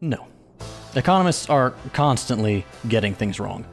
No. Economists are constantly getting things wrong.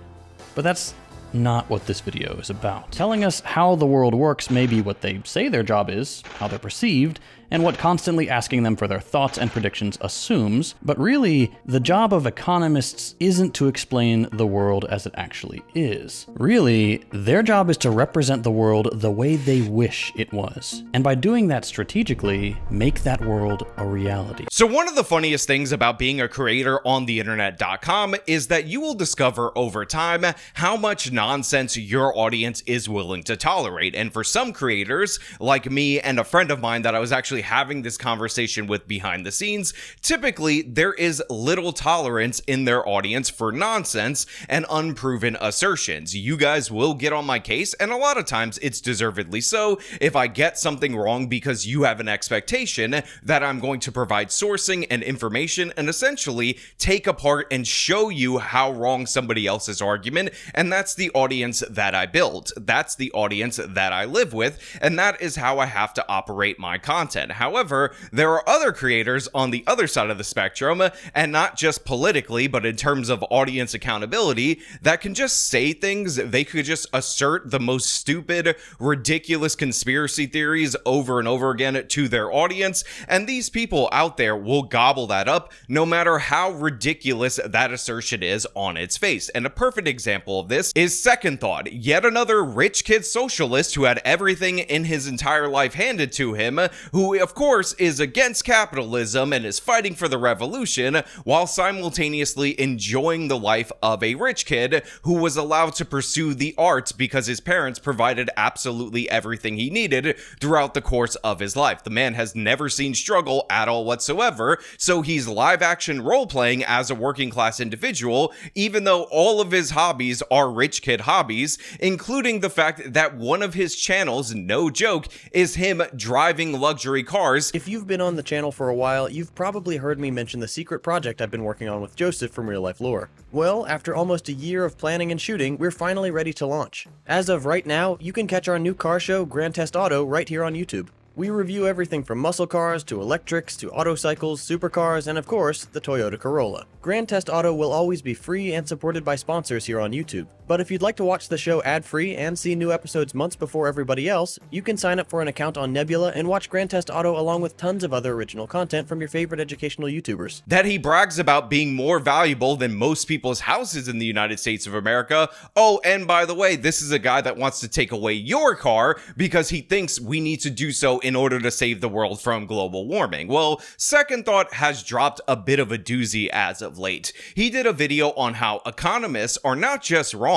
But that's not what this video is about. Telling us how the world works may be what they say their job is, how they're perceived, and what constantly asking them for their thoughts and predictions assumes, but really, the job of economists isn't to explain the world as it actually is. Really, their job is to represent the world the way they wish it was, and by doing that strategically, make that world a reality. So one of the funniest things about being a creator on the internet.com is that you will discover over time how much nonsense your audience is willing to tolerate. And for some creators, like me and a friend of mine that I was actually having this conversation with behind the scenes, typically there is little tolerance in their audience for nonsense and unproven assertions. You guys will get on my case, and a lot of times it's deservedly so, if I get something wrong because you have an expectation that I'm going to provide sourcing and information and essentially take apart and show you how wrong somebody else's argument, and that's the audience that I built. That's the audience that I live with, and that is how I have to operate my content. However, there are other creators on the other side of the spectrum, and not just politically, but in terms of audience accountability, that can just say things. They could just assert the most stupid, ridiculous conspiracy theories over and over again to their audience, and these people out there will gobble that up no matter how ridiculous that assertion is on its face. And a perfect example of this is Second Thought, yet another rich kid socialist who had everything in his entire life handed to him, who of course is against capitalism and is fighting for the revolution while simultaneously enjoying the life of a rich kid who was allowed to pursue the arts because his parents provided absolutely everything he needed throughout the course of his life. The man has never seen struggle at all whatsoever, so he's live action role playing as a working class individual, even though all of his hobbies are rich kid hobbies, including the fact that one of his channels, no joke, is him driving luxury cars. If you've been on the channel for a while, you've probably heard me mention the secret project I've been working on with Joseph from Real Life Lore. Well, after almost a year of planning and shooting, we're finally ready to launch. As of right now, you can catch our new car show, Grand Test Auto, right here on YouTube. We review everything from muscle cars to electrics to autocycles, supercars, and of course, the Toyota Corolla. Grand Test Auto will always be free and supported by sponsors here on YouTube. But if you'd like to watch the show ad-free and see new episodes months before everybody else, you can sign up for an account on Nebula and watch Grand Test Auto along with tons of other original content from your favorite educational YouTubers. That he brags about being more valuable than most people's houses in the United States of America. Oh, and by the way, this is a guy that wants to take away your car because he thinks we need to do so in order to save the world from global warming. Well, Second Thought has dropped a bit of a doozy as of late. He did a video on how economists are not just wrong,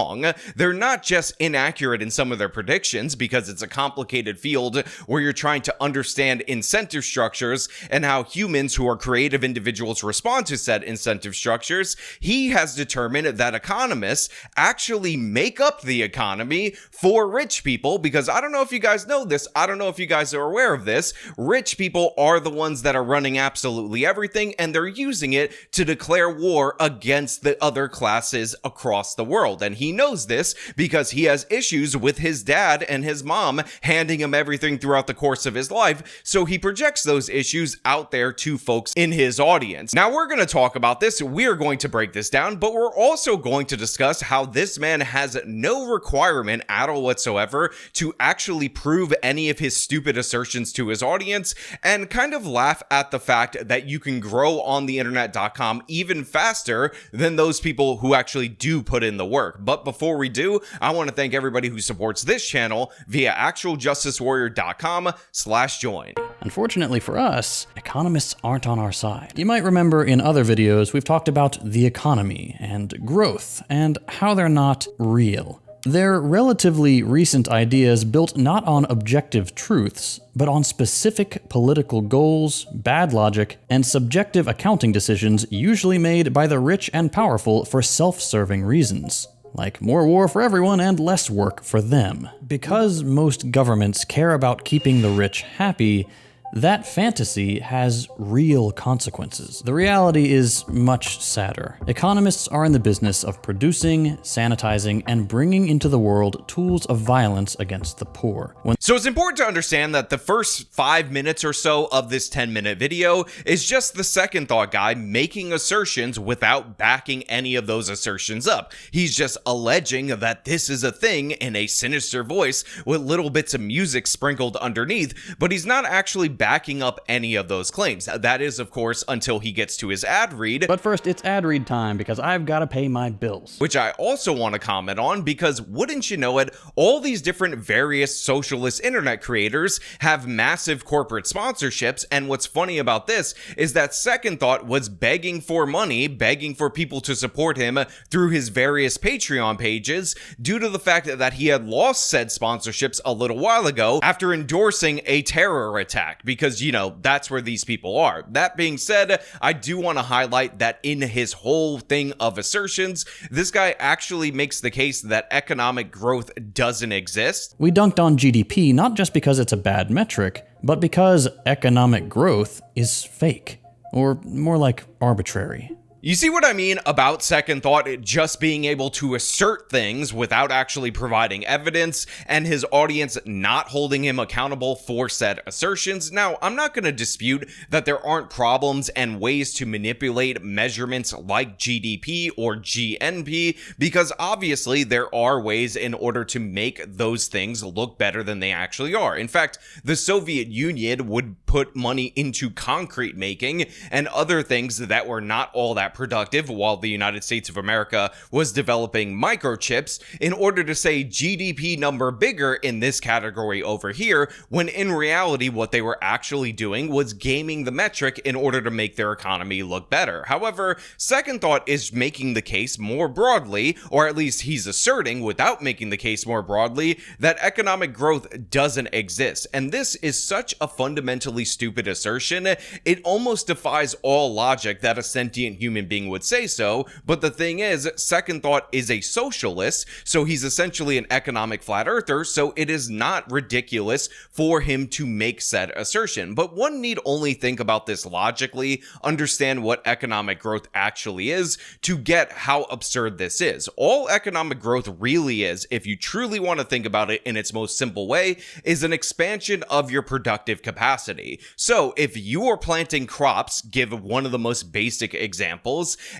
they're not just inaccurate in some of their predictions because it's a complicated field where you're trying to understand incentive structures and how humans who are creative individuals respond to said incentive structures. He has determined that economists actually make up the economy for rich people because I don't know if you guys know this, I don't know if you guys are aware of this, rich people are the ones that are running absolutely everything, and they're using it to declare war against the other classes across the world. And he knows this because he has issues with his dad and his mom handing him everything throughout the course of his life, so he projects those issues out there to folks in his audience. Now we're going to talk about this, we're going to break this down, but we're also going to discuss how this man has no requirement at all whatsoever to actually prove any of his stupid assertions to his audience, and kind of laugh at the fact that you can grow on the internet.com even faster than those people who actually do put in the work. But before we do, I want to thank everybody who supports this channel via actualjusticewarrior.com/join. Unfortunately for us, economists aren't on our side. You might remember in other videos we've talked about the economy and growth and how they're not real. They're relatively recent ideas built not on objective truths, but on specific political goals, bad logic, and subjective accounting decisions usually made by the rich and powerful for self-serving reasons, like more war for everyone and less work for them. Because most governments care about keeping the rich happy, that fantasy has real consequences. The reality is much sadder. Economists are in the business of producing, sanitizing, and bringing into the world tools of violence against the poor. So it's important to understand that the first 5 minutes or so of this 10-minute video is just the second thought guy making assertions without backing any of those assertions up. He's just alleging that this is a thing in a sinister voice with little bits of music sprinkled underneath, but he's not actually backing up any of those claims. That is, of course, until he gets to his ad read. But first, it's ad read time because I've got to pay my bills. Which I also want to comment on because wouldn't you know it, all these different various socialist internet creators have massive corporate sponsorships, and what's funny about this is that Second Thought was begging for money, begging for people to support him through his various Patreon pages due to the fact that he had lost said sponsorships a little while ago after endorsing a terror attack, because, you know, that's where these people are. That being said, I do want to highlight that in his whole thing of assertions, this guy actually makes the case that economic growth doesn't exist. We dunked on GDP not just because it's a bad metric, but because economic growth is fake, or more like arbitrary. You see what I mean about Second Thought just being able to assert things without actually providing evidence, and his audience not holding him accountable for said assertions? Now, I'm not going to dispute that there aren't problems and ways to manipulate measurements like GDP or GNP, because obviously there are ways in order to make those things look better than they actually are. In fact, the Soviet Union would put money into concrete making and other things that were not all that productive, while the United States of America was developing microchips in order to say GDP number bigger in this category over here, when in reality what they were actually doing was gaming the metric in order to make their economy look better. However, Second Thought is making the case more broadly, or at least he's asserting without making the case more broadly, that economic growth doesn't exist. And this is such a fundamentally stupid assertion, it almost defies all logic that a sentient human being would say so. But the thing is, Second Thought is a socialist, so he's essentially an economic flat earther, so it is not ridiculous for him to make said assertion. But one need only think about this logically, understand what economic growth actually is, to get how absurd this is. All economic growth really is, if you truly want to think about it in its most simple way, is an expansion of your productive capacity. So if you are planting crops, give one of the most basic examples,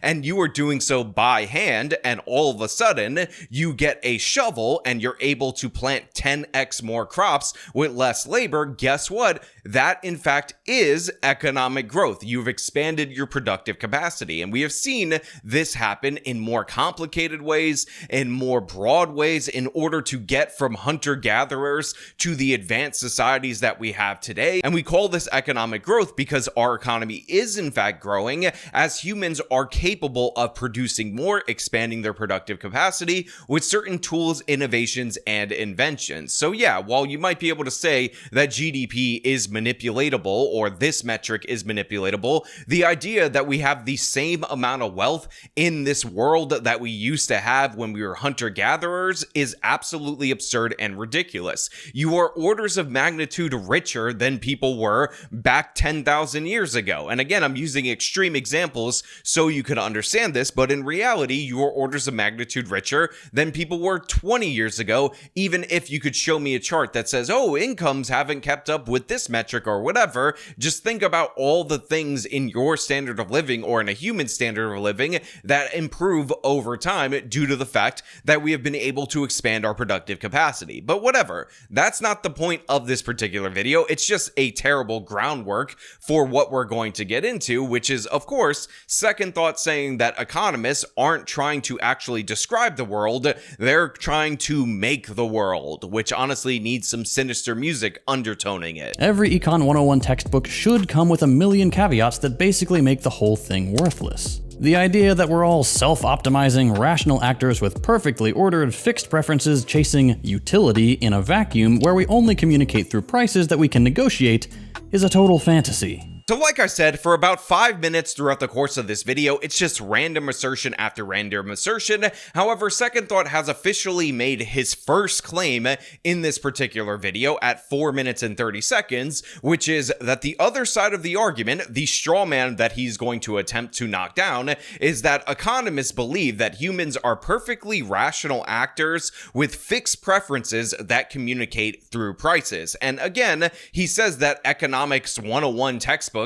and you are doing so by hand, and all of a sudden you get a shovel and you're able to plant 10x more crops with less labor, guess what? That in fact is economic growth. You've expanded your productive capacity, and we have seen this happen in more complicated ways, in more broad ways, in order to get from hunter-gatherers to the advanced societies that we have today. And we call this economic growth because our economy is in fact growing as humans are capable of producing more, expanding their productive capacity with certain tools, innovations, and inventions. So yeah, while you might be able to say that GDP is manipulatable, or this metric is manipulatable, the idea that we have the same amount of wealth in this world that we used to have when we were hunter-gatherers is absolutely absurd and ridiculous. You are orders of magnitude richer than people were back 10,000 years ago. And again, I'm using extreme examples so you can understand this, but in reality, you are orders of magnitude richer than people were 20 years ago, even if you could show me a chart that says, oh, incomes haven't kept up with this metric or whatever. Just think about all the things in your standard of living or in a human standard of living that improve over time due to the fact that we have been able to expand our productive capacity. But whatever, that's not the point of this particular video. It's just a terrible groundwork for what we're going to get into, which is, of course, Second Thought saying that economists aren't trying to actually describe the world, they're trying to make the world, which honestly needs some sinister music undertoning it. Every Econ 101 textbook should come with a million caveats that basically make the whole thing worthless. The idea that we're all self-optimizing, rational actors with perfectly ordered, fixed preferences chasing utility in a vacuum where we only communicate through prices that we can negotiate is a total fantasy. So like I said, for about 5 minutes throughout the course of this video, it's just random assertion after random assertion. However, Second Thought has officially made his first claim in this particular video at 4 minutes and 30 seconds, which is that the other side of the argument, the straw man that he's going to attempt to knock down, is that economists believe that humans are perfectly rational actors with fixed preferences that communicate through prices. And again, he says that Economics 101 textbooks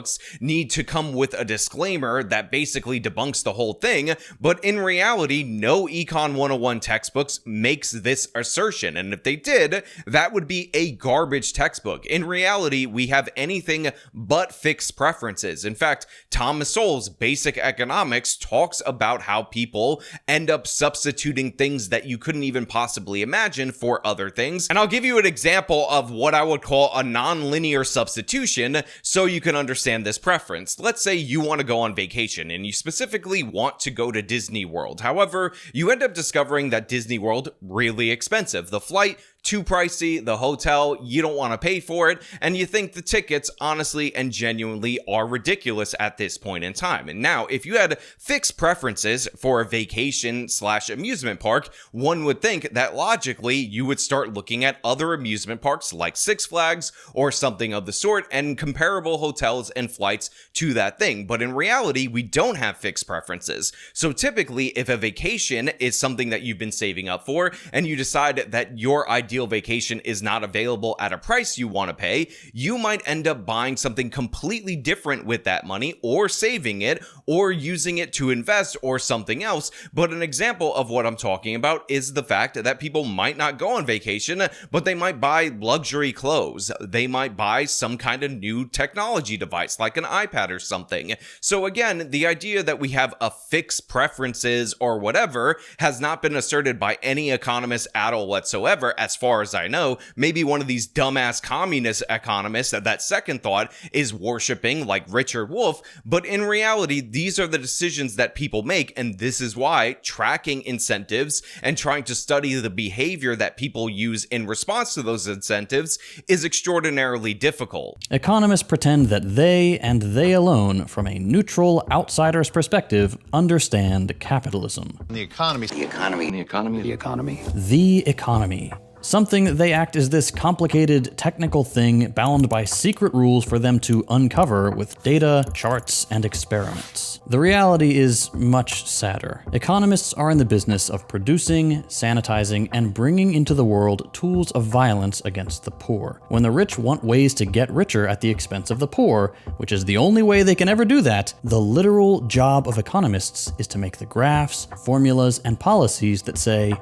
need to come with a disclaimer that basically debunks the whole thing, but in reality, no Econ 101 textbooks makes this assertion, and if they did, that would be a garbage textbook. In reality, we have anything but fixed preferences. In fact, Thomas Sowell's Basic Economics talks about how people end up substituting things that you couldn't even possibly imagine for other things, and I'll give you an example of what I would call a non-linear substitution so you can understand this preference. Let's say you want to go on vacation and you specifically want to go to Disney World. However, you end up discovering that Disney World really expensive. The flight too pricey, the hotel, you don't want to pay for it, and you think the tickets honestly and genuinely are ridiculous at this point in time. And now, if you had fixed preferences for a vacation / amusement park, one would think that logically you would start looking at other amusement parks like Six Flags or something of the sort and comparable hotels and flights to that thing. But in reality, we don't have fixed preferences. So typically, if a vacation is something that you've been saving up for and you decide that your ideal vacation is not available at a price you want to pay, you might end up buying something completely different with that money, or saving it, or using it to invest, or something else. But an example of what I'm talking about is the fact that people might not go on vacation, but they might buy luxury clothes. They might buy some kind of new technology device like an iPad or something. So again, the idea that we have a fixed preferences or whatever has not been asserted by any economist at all whatsoever, as far as I know. Maybe one of these dumbass communist economists that Second Thought is worshiping, like Richard Wolff, but in reality, these are the decisions that people make, and this is why tracking incentives and trying to study the behavior that people use in response to those incentives is extraordinarily difficult. Economists pretend that they, and they alone, from a neutral outsider's perspective, understand capitalism. The economy. The economy. The economy. The economy. The economy. Something they act as this complicated technical thing bound by secret rules for them to uncover with data, charts, and experiments. The reality is much sadder. Economists are in the business of producing, sanitizing, and bringing into the world tools of violence against the poor. When the rich want ways to get richer at the expense of the poor, which is the only way they can ever do that, the literal job of economists is to make the graphs, formulas, and policies that say,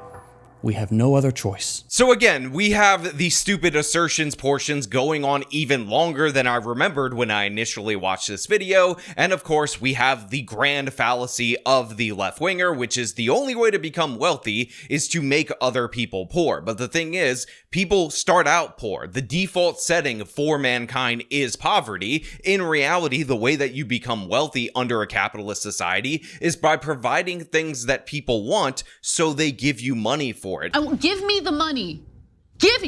we have no other choice. So again, we have the stupid assertions portions going on even longer than I remembered when I initially watched this video, and of course we have the grand fallacy of the left-winger, which is the only way to become wealthy is to make other people poor. But the thing is, people start out poor. The default setting for mankind is poverty. In reality, the way that you become wealthy under a capitalist society is by providing things that people want, so they give you money for it. Give me the money. Give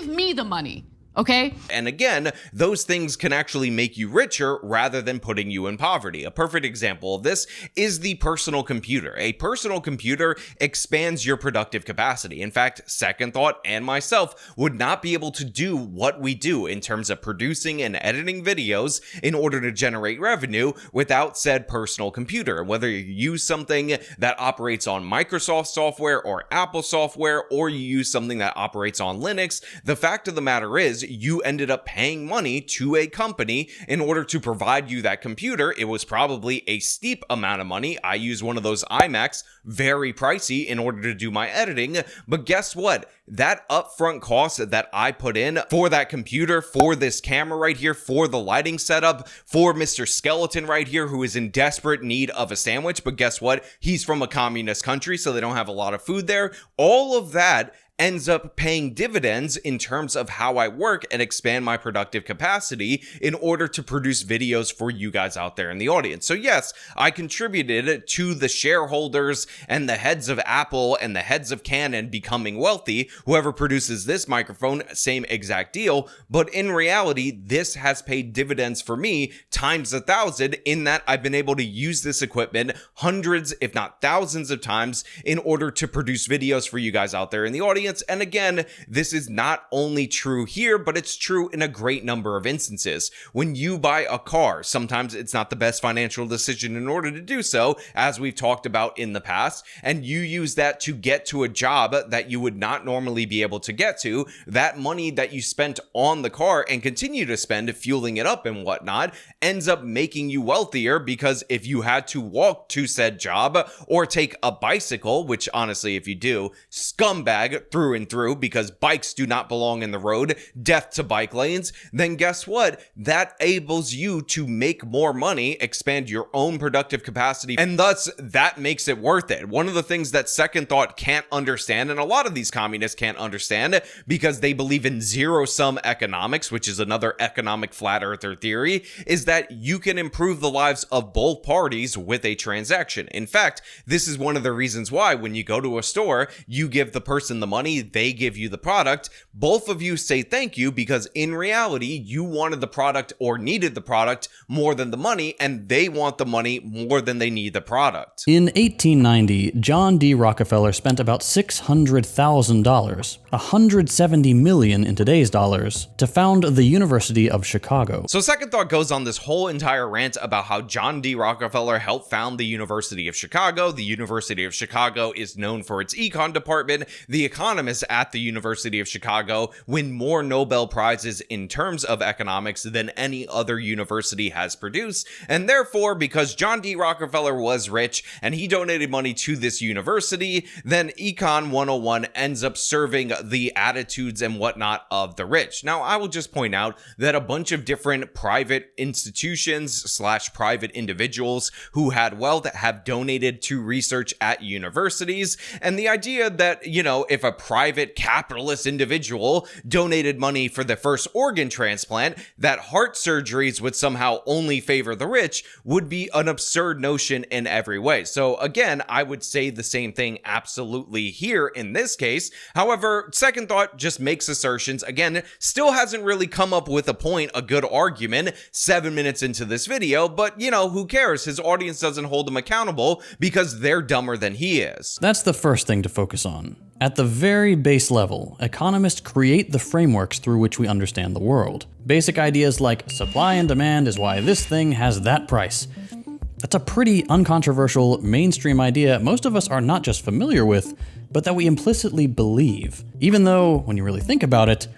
me the money. Okay? And again, those things can actually make you richer rather than putting you in poverty. A perfect example of this is the personal computer. A personal computer expands your productive capacity. In fact, Second Thought and myself would not be able to do what we do in terms of producing and editing videos in order to generate revenue without said personal computer. Whether you use something that operates on Microsoft software or Apple software, or you use something that operates on Linux, the fact of the matter is, you ended up paying money to a company in order to provide you that computer. It was probably a steep amount of money. I use one of those iMacs, very pricey, in order to do my editing. But guess what? That upfront cost that I put in for that computer, for this camera right here, for the lighting setup, for Mr. Skeleton right here, who is in desperate need of a sandwich, but guess what? He's from a communist country, so they don't have a lot of food there. All of that ends up paying dividends in terms of how I work and expand my productive capacity in order to produce videos for you guys out there in the audience. So yes, I contributed to the shareholders and the heads of Apple and the heads of Canon becoming wealthy. Whoever produces this microphone, same exact deal. But in reality, this has paid dividends for me times 1,000 in that I've been able to use this equipment hundreds, if not thousands of times in order to produce videos for you guys out there in the audience. And again, this is not only true here, but it's true in a great number of instances. When you buy a car, sometimes it's not the best financial decision in order to do so, as we've talked about in the past, and you use that to get to a job that you would not normally be able to get to. That money that you spent on the car and continue to spend fueling it up and whatnot ends up making you wealthier, because if you had to walk to said job or take a bicycle, which honestly, if you do, scumbag through and through, because bikes do not belong in the road, death to bike lanes, then guess what? That enables you to make more money, expand your own productive capacity, and thus that makes it worth it. One of the things that Second Thought can't understand, and a lot of these communists can't understand because they believe in zero-sum economics, which is another economic flat earther theory, is that you can improve the lives of both parties with a transaction. In fact, this is one of the reasons why when you go to a store, you give the person the money, they give you the product, both of you say thank you, because in reality, you wanted the product or needed the product more than the money, and they want the money more than they need the product. In 1890, John D. Rockefeller spent about $600,000, $170 million in today's dollars, to found the University of Chicago. So Second Thought goes on this whole entire rant about how John D. Rockefeller helped found the University of Chicago. The University of Chicago is known for its econ department. The economists at the University of Chicago win more Nobel Prizes in terms of economics than any other university has produced. And therefore, because John D. Rockefeller was rich and he donated money to this university, then Econ 101 ends up serving the attitudes and whatnot of the rich. Now, I will just point out that a bunch of different private institutions / private individuals who had wealth have donated to research at universities. And the idea that, you know, if a private capitalist individual donated money for the first organ transplant, that heart surgeries would somehow only favor the rich would be an absurd notion in every way. So again, I would say the same thing absolutely here in this case. However, Second Thought just makes assertions. Again, still hasn't really come up with a point, a good argument 7 minutes into this video, but you know, who cares? His audience doesn't hold him accountable because they're dumber than he is. That's the first thing to focus on. At the very base level, economists create the frameworks through which we understand the world. Basic ideas like supply and demand is why this thing has that price. That's a pretty uncontroversial, mainstream idea most of us are not just familiar with, but that we implicitly believe, even though, when you really think about it,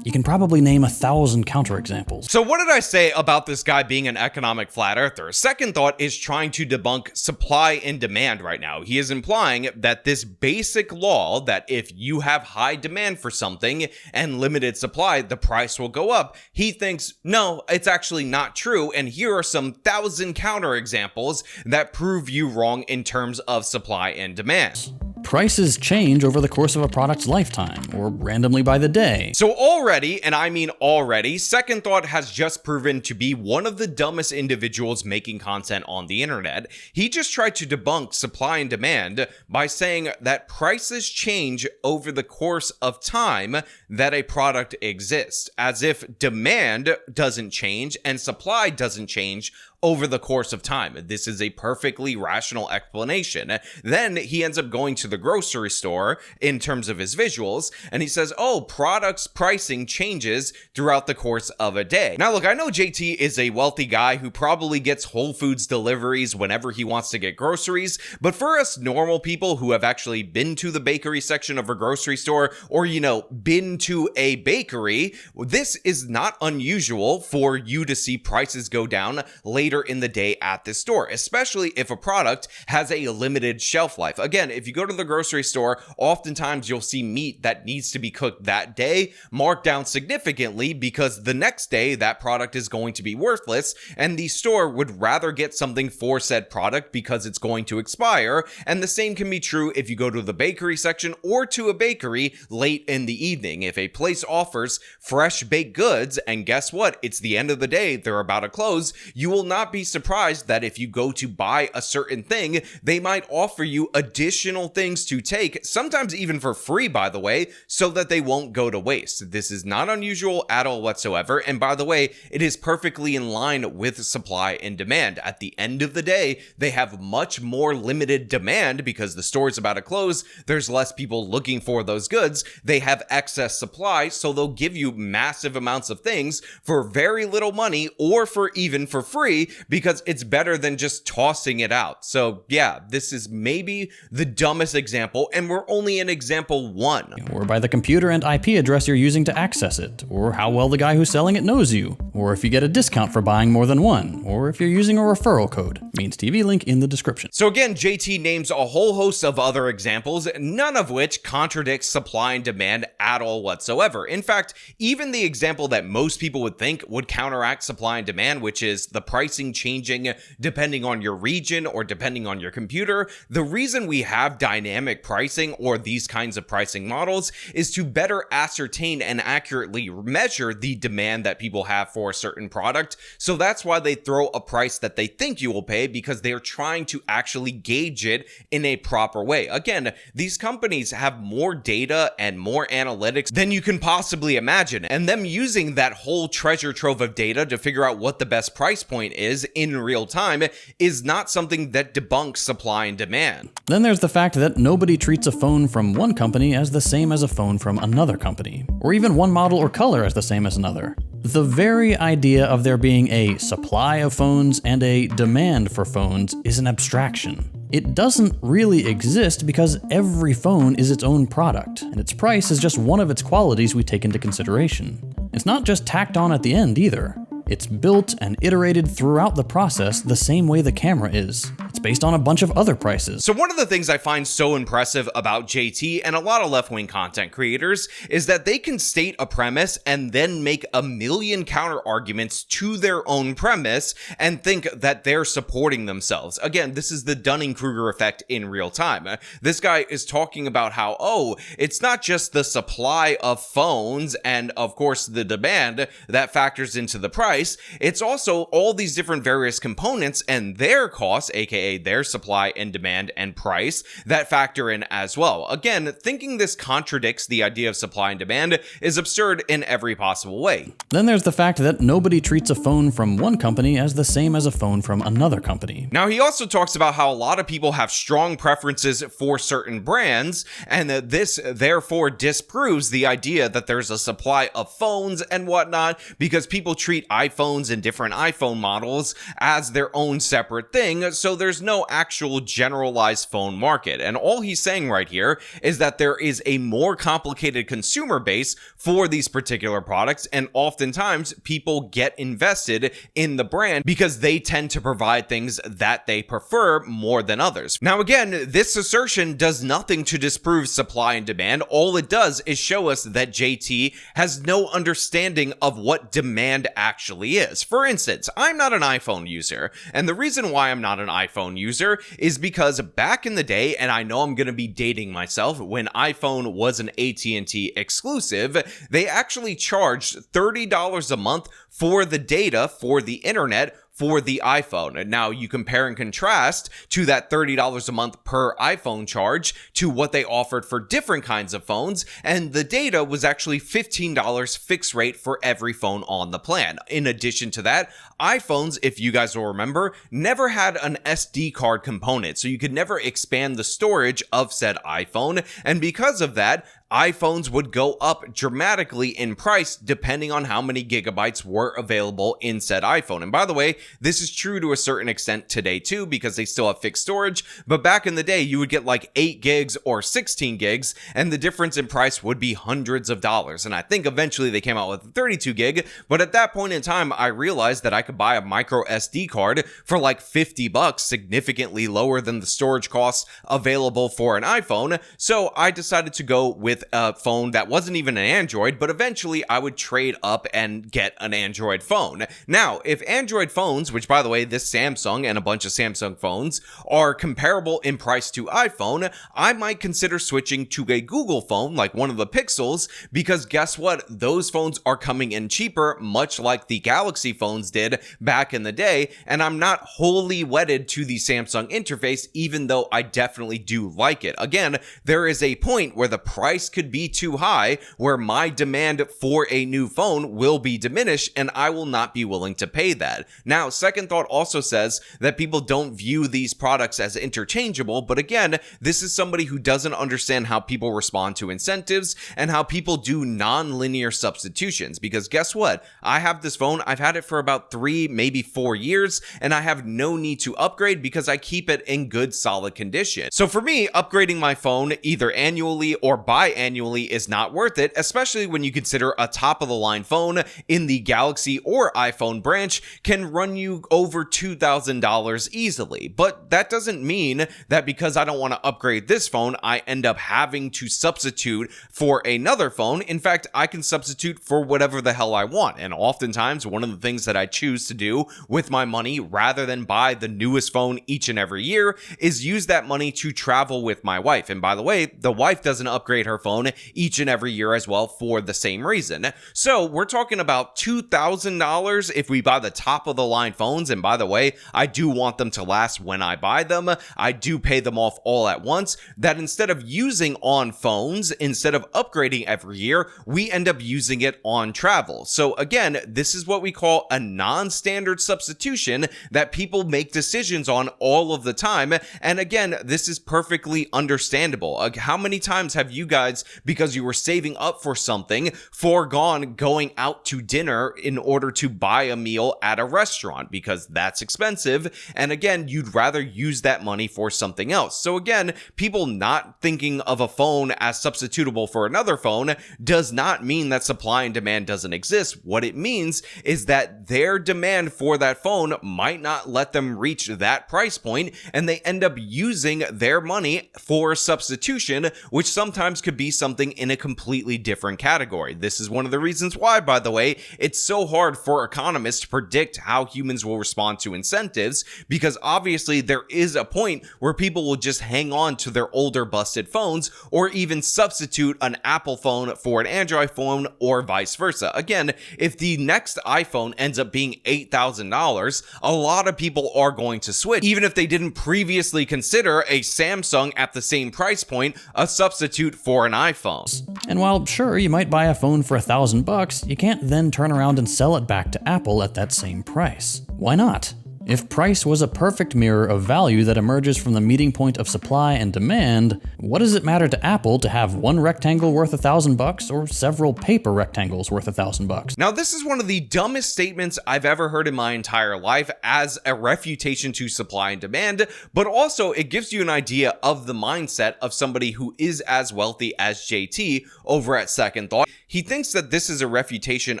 you can probably name 1,000 counterexamples. So what did I say about this guy being an economic flat earther? Second Thought is trying to debunk supply and demand right now. He is implying that this basic law that if you have high demand for something and limited supply, the price will go up. He thinks, no, it's actually not true. And here are some 1,000 counterexamples that prove you wrong in terms of supply and demand. Prices change over the course of a product's lifetime, or randomly by the day. So already, and I mean already, Second Thought has just proven to be one of the dumbest individuals making content on the internet. He just tried to debunk supply and demand by saying that prices change over the course of time that a product exists, as if demand doesn't change and supply doesn't change over the course of time. This is a perfectly rational explanation. Then he ends up going to the grocery store in terms of his visuals, and he says, oh, products pricing changes throughout the course of a day. Now, look, I know JT is a wealthy guy who probably gets Whole Foods deliveries whenever he wants to get groceries, but for us normal people who have actually been to the bakery section of a grocery store, or, you know, been to a bakery, this is not unusual for you to see prices go down later later in the day at the store, especially if a product has a limited shelf life. Again, if you go to the grocery store, oftentimes you'll see meat that needs to be cooked that day marked down significantly because the next day that product is going to be worthless, and the store would rather get something for said product because it's going to expire. And the same can be true if you go to the bakery section or to a bakery late in the evening. If a place offers fresh baked goods, and guess what? It's the end of the day, they're about to close, you will not be surprised that if you go to buy a certain thing, they might offer you additional things to take, sometimes even for free, by the way, so that they won't go to waste. This is not unusual at all whatsoever, and by the way, it is perfectly in line with supply and demand. At the end of the day, they have much more limited demand because the store is about to close, there's less people looking for those goods, they have excess supply, so they'll give you massive amounts of things for very little money or for even for free because it's better than just tossing it out. So yeah, this is maybe the dumbest example, and we're only in example 1. Or by the computer and IP address you're using to access it, or how well the guy who's selling it knows you, or if you get a discount for buying more than one, or if you're using a referral code. Means TV link in the description. So again, JT names a whole host of other examples, none of which contradicts supply and demand at all whatsoever. In fact, even the example that most people would think would counteract supply and demand, which is the pricing changing depending on your region or depending on your computer, the reason we have dynamic pricing or these kinds of pricing models is to better ascertain and accurately measure the demand that people have for a certain product. So that's why they throw a price that they think you will pay, because they are trying to actually gauge it in a proper way. Again, these companies have more data and more analytics than you can possibly imagine, and them using that whole treasure trove of data to figure out what the best price point is in real time is not something that debunks supply and demand. Then there's the fact that nobody treats a phone from one company as the same as a phone from another company, or even one model or color as the same as another. The very idea of there being a supply of phones and a demand for phones is an abstraction. It doesn't really exist because every phone is its own product, and its price is just one of its qualities we take into consideration. It's not just tacked on at the end either. It's built and iterated throughout the process the same way the camera is. It's based on a bunch of other prices. So one of the things I find so impressive about JT and a lot of left-wing content creators is that they can state a premise and then make a million counter arguments to their own premise and think that they're supporting themselves. Again, this is the Dunning-Kruger effect in real time. This guy is talking about how, oh, it's not just the supply of phones and of course the demand that factors into the price. It's also all these different various components and their costs, aka their supply and demand and price, that factor in as well. Again, thinking this contradicts the idea of supply and demand is absurd in every possible way. Then there's the fact that nobody treats a phone from one company as the same as a phone from another company. Now, he also talks about how a lot of people have strong preferences for certain brands, and that this therefore disproves the idea that there's a supply of phones and whatnot, because people treat iPhones and different iPhone models as their own separate thing, so there's no actual generalized phone market. And all he's saying right here is that there is a more complicated consumer base for these particular products, and oftentimes people get invested in the brand because they tend to provide things that they prefer more than others. Now again, this assertion does nothing to disprove supply and demand. All it does is show us that JT has no understanding of what demand actually is. For instance, I'm not an iPhone user, and the reason why I'm not an iPhone user is because back in the day, and I know I'm going to be dating myself, when iPhone was an AT&T exclusive, they actually charged $30 a month for the data for the internet for the iPhone. Now you compare and contrast to that $30 a month per iPhone charge to what they offered for different kinds of phones, and the data was actually $15 fixed rate for every phone on the plan. In addition to that, iPhones, if you guys will remember, never had an SD card component, so you could never expand the storage of said iPhone, and because of that, iPhones would go up dramatically in price depending on how many gigabytes were available in said iPhone. And by the way, this is true to a certain extent today too, because they still have fixed storage. But back in the day, you would get like 8 gigs or 16 gigs, and the difference in price would be hundreds of dollars. And I think eventually they came out with a 32 gig, but at that point in time, I realized that I could buy a micro SD card for like $50, significantly lower than the storage costs available for an iPhone. So I decided to go with a phone that wasn't even an Android, but eventually I would trade up and get an Android phone. Now, if Android phones, which by the way, this Samsung and a bunch of Samsung phones are comparable in price to iPhone, I might consider switching to a Google phone like one of the Pixels, because guess what? Those phones are coming in cheaper, much like the Galaxy phones did back in the day, and I'm not wholly wedded to the Samsung interface, even though I definitely do like it. Again, there is a point where the price could be too high, where my demand for a new phone will be diminished, and I will not be willing to pay that. Now, Second Thought also says that people don't view these products as interchangeable, but again, this is somebody who doesn't understand how people respond to incentives and how people do non-linear substitutions, because guess what? I have this phone, I've had it for about 3, maybe 4 years, and I have no need to upgrade because I keep it in good solid condition. So for me, upgrading my phone either annually or biannually is not worth it, especially when you consider a top-of-the-line phone in the Galaxy or iPhone branch can run you over $2,000 easily. But that doesn't mean that because I don't want to upgrade this phone, I end up having to substitute for another phone. In fact, I can substitute for whatever the hell I want. And oftentimes, one of the things that I choose to do with my money, rather than buy the newest phone each and every year, is use that money to travel with my wife. And by the way, the wife doesn't upgrade her phone each and every year as well for the same reason. So we're talking about $2,000 if we buy the top of the line phones. And by the way, I do want them to last when I buy them. I do pay them off all at once. That instead of using on phones, instead of upgrading every year, we end up using it on travel. So again, this is what we call a non-standard substitution that people make decisions on all of the time. And again, this is perfectly understandable. How many times have you guys, because you were saving up for something, foregone going out to dinner in order to buy a meal at a restaurant because that's expensive? And again, you'd rather use that money for something else. So again, people not thinking of a phone as substitutable for another phone does not mean that supply and demand doesn't exist. What it means is that their demand for that phone might not let them reach that price point, and they end up using their money for substitution, which sometimes could be something in a completely different category. This is one of the reasons why, by the way, it's so hard for economists to predict how humans will respond to incentives, because obviously there is a point where people will just hang on to their older busted phones, or even substitute an Apple phone for an Android phone, or vice versa. Again, if the next iPhone ends up being $8,000, a lot of people are going to switch, even if they didn't previously consider a Samsung at the same price point a substitute for an iPhone. And while sure, you might buy a phone for $1,000, you can't then turn around and sell it back to Apple at that same price. Why not? If price was a perfect mirror of value that emerges from the meeting point of supply and demand, what does it matter to Apple to have one rectangle worth $1,000 or several paper rectangles worth $1,000? Now, this is one of the dumbest statements I've ever heard in my entire life as a refutation to supply and demand, but also it gives you an idea of the mindset of somebody who is as wealthy as JT over at Second Thought. He thinks that this is a refutation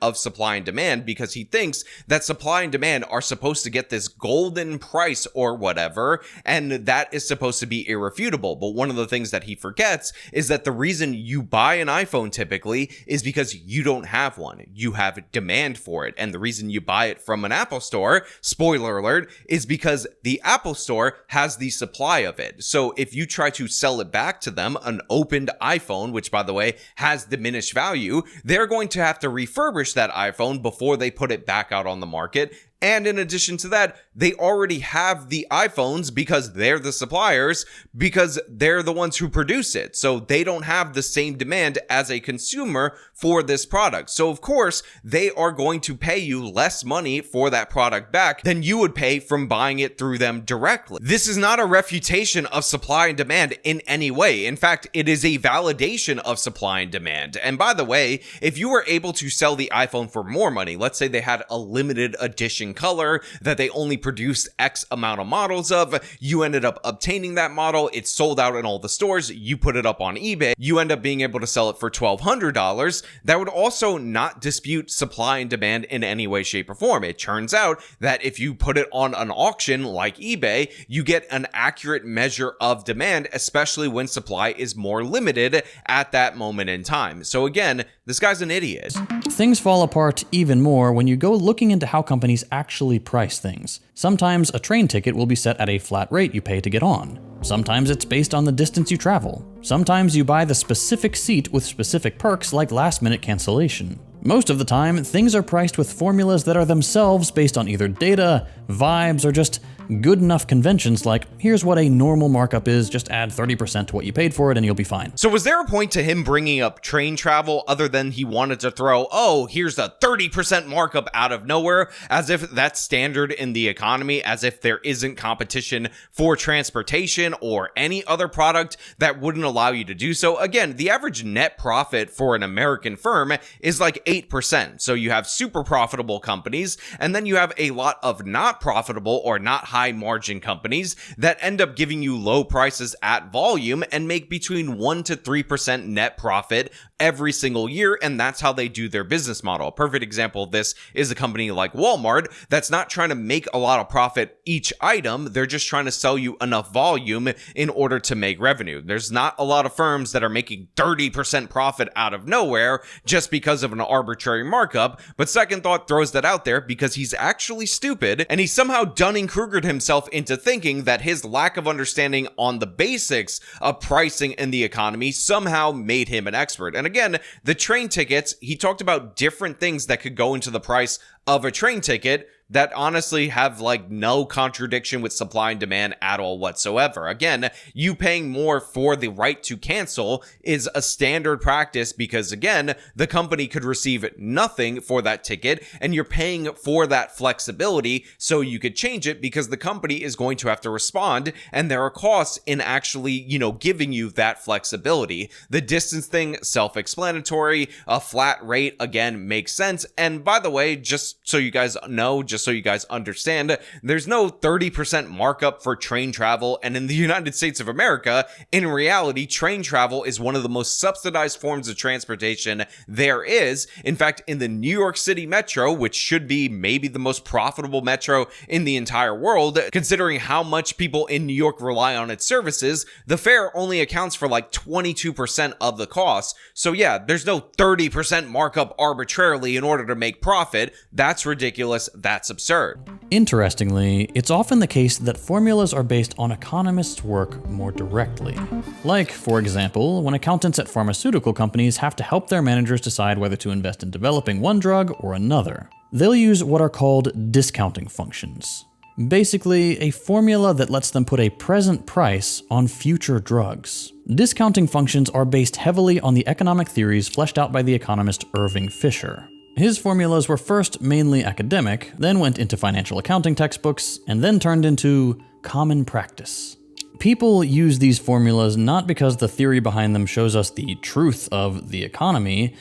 of supply and demand because he thinks that supply and demand are supposed to get this golden price or whatever, and that is supposed to be irrefutable. But one of the things that he forgets is that the reason you buy an iPhone typically is because you don't have one. You have demand for it. And the reason you buy it from an Apple store, spoiler alert, is because the Apple store has the supply of it. So if you try to sell it back to them, an opened iPhone, which by the way has diminished value, they're going to have to refurbish that iPhone before they put it back out on the market. And in addition to that, they already have the iPhones because they're the suppliers, because they're the ones who produce it. So they don't have the same demand as a consumer for this product. So of course, they are going to pay you less money for that product back than you would pay from buying it through them directly. This is not a refutation of supply and demand in any way. In fact, it is a validation of supply and demand. And by the way, if you were able to sell the iPhone for more money, let's say they had a limited edition color that they only produced X amount of models of, you ended up obtaining that model, it's sold out in all the stores, you put it up on eBay, you end up being able to sell it for $1,200, that would also not dispute supply and demand in any way, shape, or form. It turns out that if you put it on an auction like eBay, you get an accurate measure of demand, especially when supply is more limited at that moment in time. So again, this guy's an idiot. Things fall apart even more when you go looking into how companies actually price things. Sometimes a train ticket will be set at a flat rate you pay to get on. Sometimes it's based on the distance you travel. Sometimes you buy the specific seat with specific perks like last-minute cancellation. Most of the time, things are priced with formulas that are themselves based on either data, vibes, or just good enough conventions like, here's what a normal markup is, just add 30% to what you paid for it and you'll be fine. So was there a point to him bringing up train travel other than he wanted to throw, oh, here's a 30% markup out of nowhere, as if that's standard in the economy, as if there isn't competition for transportation or any other product that wouldn't allow you to do so? Again, the average net profit for an American firm is like 8%. So you have super profitable companies, and then you have a lot of not profitable or not high margin companies that end up giving you low prices at volume and make between 1 to 3% net profit every single year, and that's how they do their business model. A perfect example of this is a company like Walmart that's not trying to make a lot of profit each item, they're just trying to sell you enough volume in order to make revenue. There's not a lot of firms that are making 30% profit out of nowhere just because of an arbitrary markup, but Second Thought throws that out there because he's actually stupid, and he somehow Dunning-Krugered himself into thinking that his lack of understanding on the basics of pricing in the economy somehow made him an expert. And again, the train tickets, he talked about different things that could go into the price of a train ticket that honestly have like no contradiction with supply and demand at all whatsoever. Again, you paying more for the right to cancel is a standard practice because again, the company could receive nothing for that ticket and you're paying for that flexibility so you could change it because the company is going to have to respond and there are costs in actually, giving you that flexibility. The distance thing, self-explanatory, a flat rate again makes sense. And by the way, just so you guys know, just so you guys understand, there's no 30% markup for train travel, and in the United States of America, in reality, train travel is one of the most subsidized forms of transportation there is. In fact, in the New York City Metro, which should be maybe the most profitable metro in the entire world, considering how much people in New York rely on its services, the fare only accounts for like 22% of the cost. So yeah, there's no 30% markup arbitrarily in order to make profit. That's ridiculous. That's absurd. Interestingly, it's often the case that formulas are based on economists' work more directly. Like, for example, when accountants at pharmaceutical companies have to help their managers decide whether to invest in developing one drug or another. They'll use what are called discounting functions. Basically, a formula that lets them put a present price on future drugs. Discounting functions are based heavily on the economic theories fleshed out by the economist Irving Fisher. His formulas were first mainly academic, then went into financial accounting textbooks, and then turned into common practice. People use these formulas not because the theory behind them shows us the truth of the economy.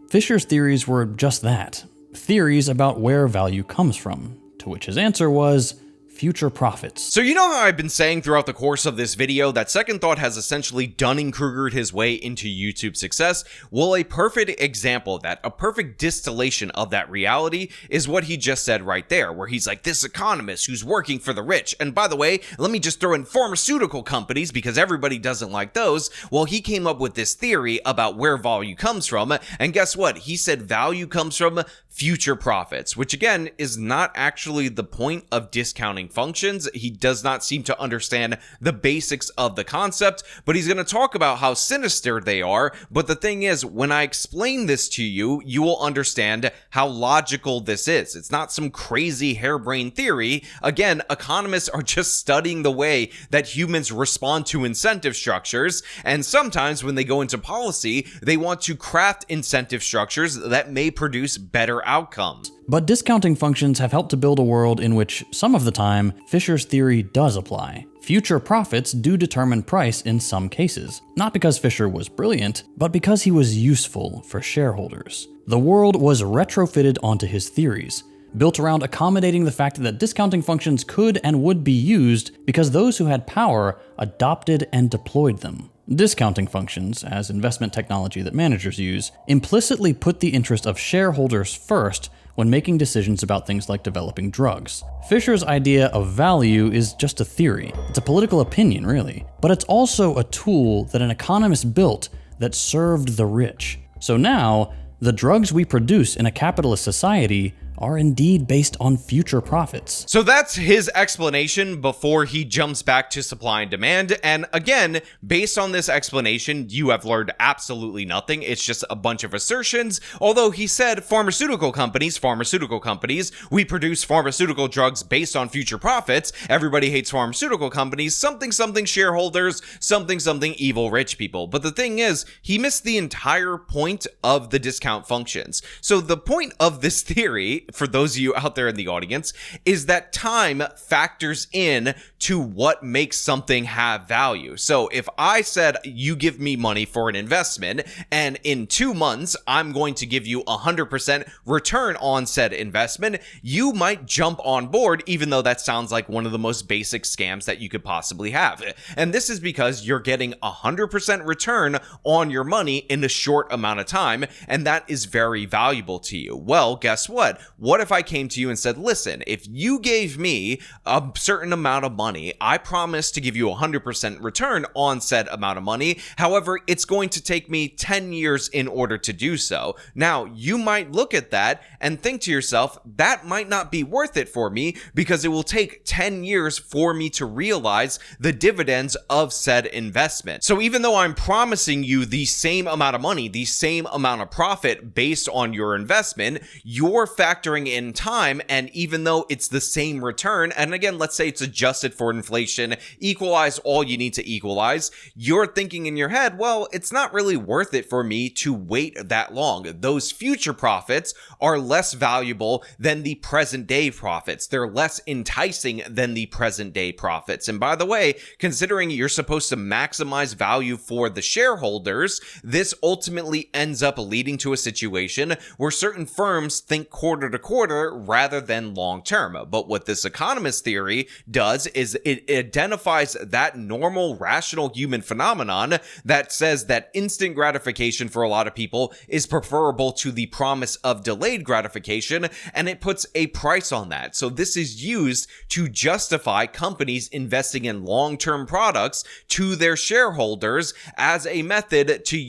Fisher's theories were just that, theories about where value comes from, to which his answer was future profits. So you know how I've been saying throughout the course of this video that Second Thought has essentially Dunning-Krugered his way into YouTube success? Well, a perfect example of that, a perfect distillation of that reality is what he just said right there, where he's like, this economist who's working for the rich. And by the way, let me just throw in pharmaceutical companies because everybody doesn't like those. Well, he came up with this theory about where value comes from. And guess what? He said value comes from future profits, which again is not actually the point of discounting functions. He does not seem to understand the basics of the concept, but he's going to talk about how sinister they are. But the thing is, when I explain this to you, you will understand how logical this is. It's not some crazy harebrained theory. Again, economists are just studying the way that humans respond to incentive structures, and sometimes when they go into policy, they want to craft incentive structures that may produce better outcomes. But discounting functions have helped to build a world in which, some of the time, Fisher's theory does apply. Future profits do determine price in some cases, not because Fisher was brilliant, but because he was useful for shareholders. The world was retrofitted onto his theories, built around accommodating the fact that discounting functions could and would be used because those who had power adopted and deployed them. Discounting functions, as investment technology that managers use, implicitly put the interest of shareholders first when making decisions about things like developing drugs. Fisher's idea of value is just a theory. It's a political opinion, really. But it's also a tool that an economist built that served the rich. So now, the drugs we produce in a capitalist society are indeed based on future profits. So that's his explanation before he jumps back to supply and demand. And again, based on this explanation, you have learned absolutely nothing. It's just a bunch of assertions. Although he said pharmaceutical companies, we produce pharmaceutical drugs based on future profits. Everybody hates pharmaceutical companies, something shareholders, something evil rich people. But the thing is, he missed the entire point of the discount functions. So the point of this theory, for those of you out there in the audience, is that time factors in to what makes something have value. So if I said you give me money for an investment and in 2 months I'm going to give you 100% return on said investment, you might jump on board, even though that sounds like one of the most basic scams that you could possibly have. And this is because you're getting 100% return on your money in a short amount of time, and that is very valuable to you. Well, guess what? What if I came to you and said, listen, if you gave me a certain amount of money, I promise to give you 100% return on said amount of money. However, it's going to take me 10 years in order to do so. Now, you might look at that and think to yourself, that might not be worth it for me because it will take 10 years for me to realize the dividends of said investment. So even though I'm promising you the same amount of money, the same amount of profit based on your investment, you're factoring in time, and even though it's the same return, and again, let's say it's adjusted for inflation, equalize all you need to equalize, you're thinking in your head, well, it's not really worth it for me to wait that long. Those future profits are less valuable than the present day profits. They're less enticing than the present day profits. And by the way, considering you're supposed to maximize value for the shareholders, this ultimately ends up leading to a situation where certain firms think quarter to quarter rather than long term. But what this economist theory does is it identifies that normal rational human phenomenon that says that instant gratification for a lot of people is preferable to the promise of delayed gratification, and it puts a price on that. So this is used to justify companies investing in long-term products to their shareholders as a method to,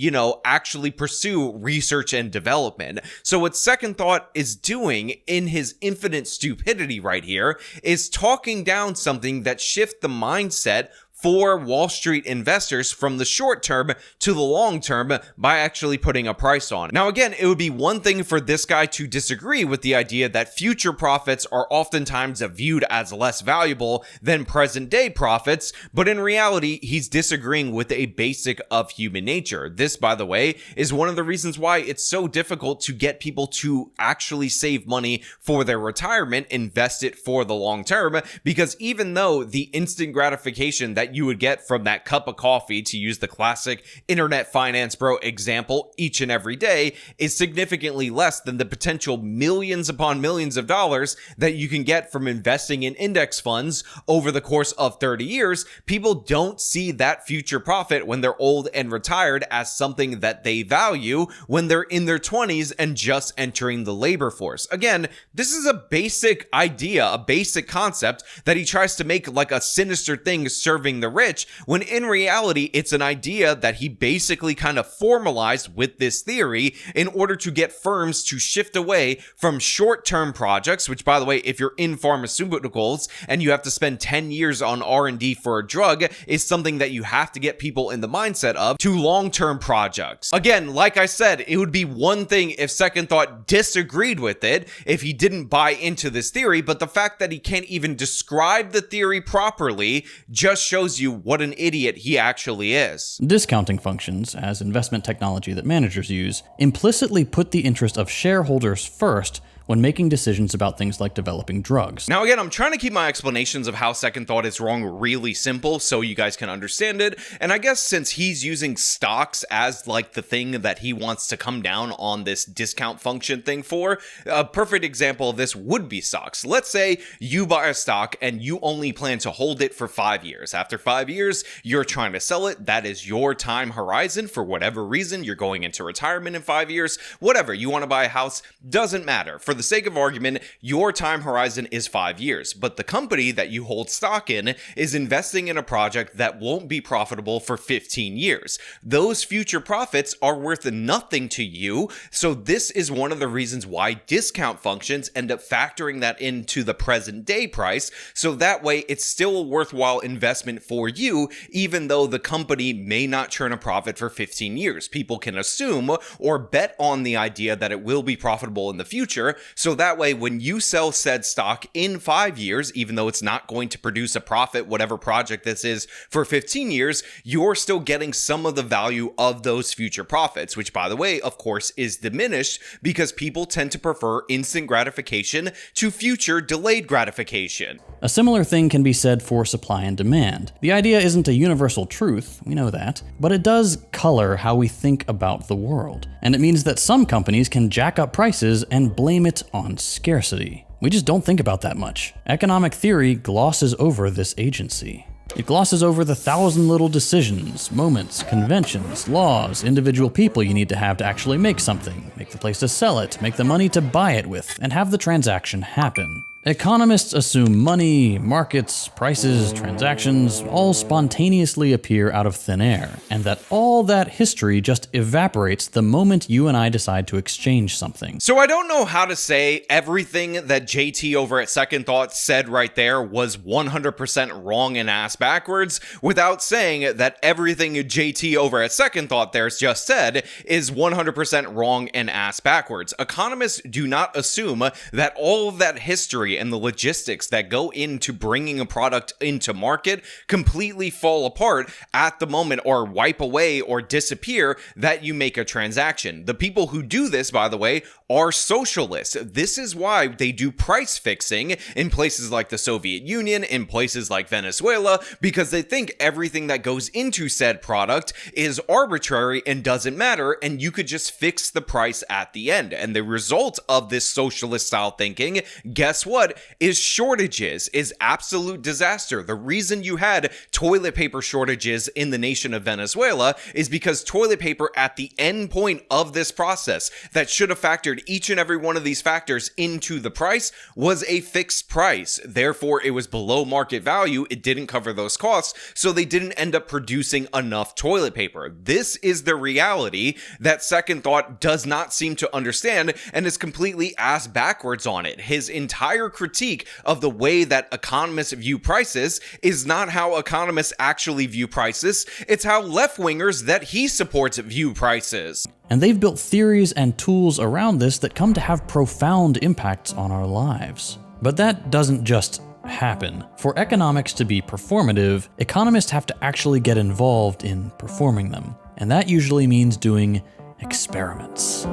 actually pursue research and development. So what Second Thought is doing in his infinite stupidity right here is talking down something that shifts the mindset for Wall Street investors from the short term to the long term by actually putting a price on it. Now, again, it would be one thing for this guy to disagree with the idea that future profits are oftentimes viewed as less valuable than present day profits, but in reality, he's disagreeing with a basic of human nature. This, by the way, is one of the reasons why it's so difficult to get people to actually save money for their retirement, invest it for the long term, because even though the instant gratification that you would get from that cup of coffee, to use the classic internet finance bro example, each and every day is significantly less than the potential millions upon millions of dollars that you can get from investing in index funds over the course of 30 years. People don't see that future profit when they're old and retired as something that they value when they're in their 20s and just entering the labor force. Again, this is a basic idea, a basic concept that he tries to make like a sinister thing serving the rich, when in reality, it's an idea that he basically kind of formalized with this theory in order to get firms to shift away from short-term projects, which, by the way, if you're in pharmaceuticals and you have to spend 10 years on R&D for a drug, is something that you have to get people in the mindset of, to long-term projects. Again, like I said, it would be one thing if Second Thought disagreed with it, if he didn't buy into this theory, but the fact that he can't even describe the theory properly just shows you what an idiot he actually is. Discounting functions, as investment technology that managers use, implicitly put the interest of shareholders first when making decisions about things like developing drugs. Now again, I'm trying to keep my explanations of how Second Thought is wrong really simple so you guys can understand it, and I guess since he's using stocks as like the thing that he wants to come down on this discount function thing for, a perfect example of this would be stocks. Let's say you buy a stock and you only plan to hold it for 5 years. After 5 years, you're trying to sell it. That is your time horizon for whatever reason. You're going into retirement in 5 years, whatever. You want to buy a house, doesn't matter. For the sake of argument, your time horizon is 5 years, but the company that you hold stock in is investing in a project that won't be profitable for 15 years. Those future profits are worth nothing to you, so this is one of the reasons why discount functions end up factoring that into the present day price, so that way it's still a worthwhile investment for you, even though the company may not turn a profit for 15 years. People can assume or bet on the idea that it will be profitable in the future, so that way when you sell said stock in 5 years, even though it's not going to produce a profit, whatever project this is, for 15 years, you're still getting some of the value of those future profits, which, by the way, of course, is diminished because people tend to prefer instant gratification to future delayed gratification. A similar thing can be said for supply and demand. The idea isn't a universal truth, we know that, but it does color how we think about the world. And it means that some companies can jack up prices and blame it on scarcity. We just don't think about that much. Economic theory glosses over this agency. It glosses over the 1,000 little decisions, moments, conventions, laws, individual people you need to have actually make something, make the place to sell it, make the money to buy it with, and have the transaction happen. Economists assume money, markets, prices, transactions all spontaneously appear out of thin air, and that all that history just evaporates the moment you and I decide to exchange something. So I don't know how to say everything that JT over at Second Thought said right there was 100% wrong and ass backwards without saying that everything JT over at Second Thought there's just said is 100% wrong and ass backwards. Economists do not assume that all of that history and the logistics that go into bringing a product into market completely fall apart at the moment or wipe away or disappear that you make a transaction. The people who do this, by the way, are socialists. This is why they do price fixing in places like the Soviet Union, in places like Venezuela, because they think everything that goes into said product is arbitrary and doesn't matter, and you could just fix the price at the end. And the result of this socialist style thinking, guess what? Is shortages, is absolute disaster. The reason you had toilet paper shortages in the nation of Venezuela is because toilet paper at the end point of this process that should have factored each and every one of these factors into the price was a fixed price. Therefore, it was below market value. It didn't cover those costs, so they didn't end up producing enough toilet paper. This is the reality that Second Thought does not seem to understand and is completely ass backwards on it. His entire critique of the way that economists view prices is not how economists actually view prices, it's how left-wingers that he supports view prices. And they've built theories and tools around this that come to have profound impacts on our lives. But that doesn't just happen. For economics to be performative, economists have to actually get involved in performing them. And that usually means doing experiments.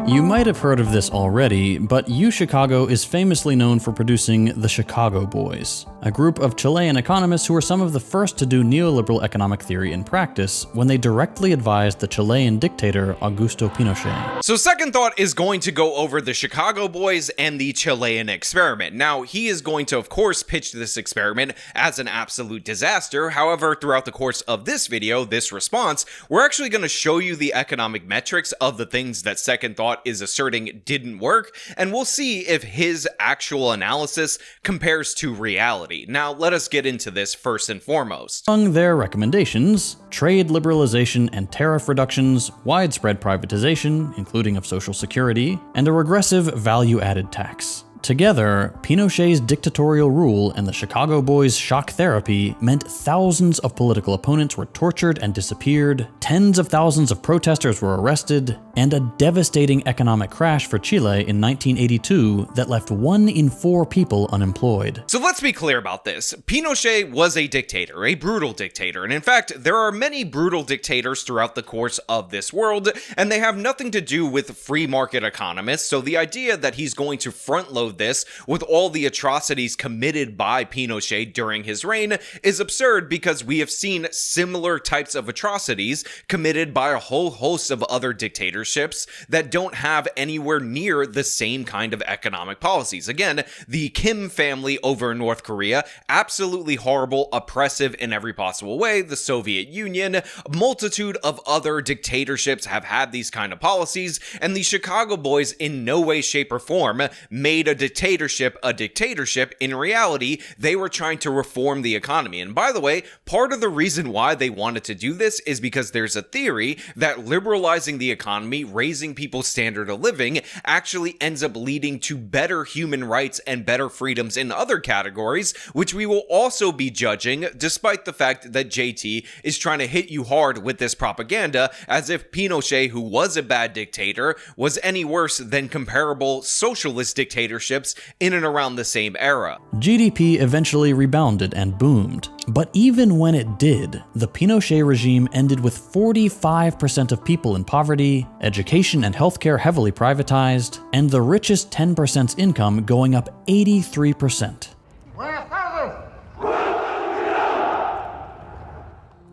You might have heard of this already, but UChicago is famously known for producing the Chicago Boys, a group of Chilean economists who were some of the first to do neoliberal economic theory in practice when they directly advised the Chilean dictator Augusto Pinochet. So Second Thought is going to go over the Chicago Boys and the Chilean experiment. Now, he is going to, of course, pitch this experiment as an absolute disaster. However, throughout the course of this video, this response, we're actually going to show you the economic metrics of the things that Second Thought thought is asserting didn't work, and we'll see if his actual analysis compares to reality. Now, let us get into this first and foremost. Among their recommendations, trade liberalization and tariff reductions, widespread privatization, including of Social Security, and a regressive value-added tax. Together, Pinochet's dictatorial rule and the Chicago Boys' shock therapy meant thousands of political opponents were tortured and disappeared, tens of thousands of protesters were arrested, and a devastating economic crash for Chile in 1982 that left 1 in 4 people unemployed. So let's be clear about this. Pinochet was a dictator, a brutal dictator, and in fact, there are many brutal dictators throughout the course of this world, and they have nothing to do with free market economists, so the idea that he's going to front-load this with all the atrocities committed by Pinochet during his reign is absurd, because we have seen similar types of atrocities committed by a whole host of other dictatorships that don't have anywhere near the same kind of economic policies. Again, the Kim family over in North Korea, absolutely horrible, oppressive in every possible way. The Soviet Union, a multitude of other dictatorships have had these kind of policies, and the Chicago Boys in no way, shape, or form made a dictatorship a dictatorship. In reality, they were trying to reform the economy. And by the way, part of the reason why they wanted to do this is because there's a theory that liberalizing the economy, raising people's standard of living, actually ends up leading to better human rights and better freedoms in other categories, which we will also be judging, despite the fact that JT is trying to hit you hard with this propaganda, as if Pinochet, who was a bad dictator, was any worse than comparable socialist dictatorships in and around the same era. GDP eventually rebounded and boomed. But even when it did, the Pinochet regime ended with 45% of people in poverty, education and healthcare heavily privatized, and the richest 10%'s income going up 83%.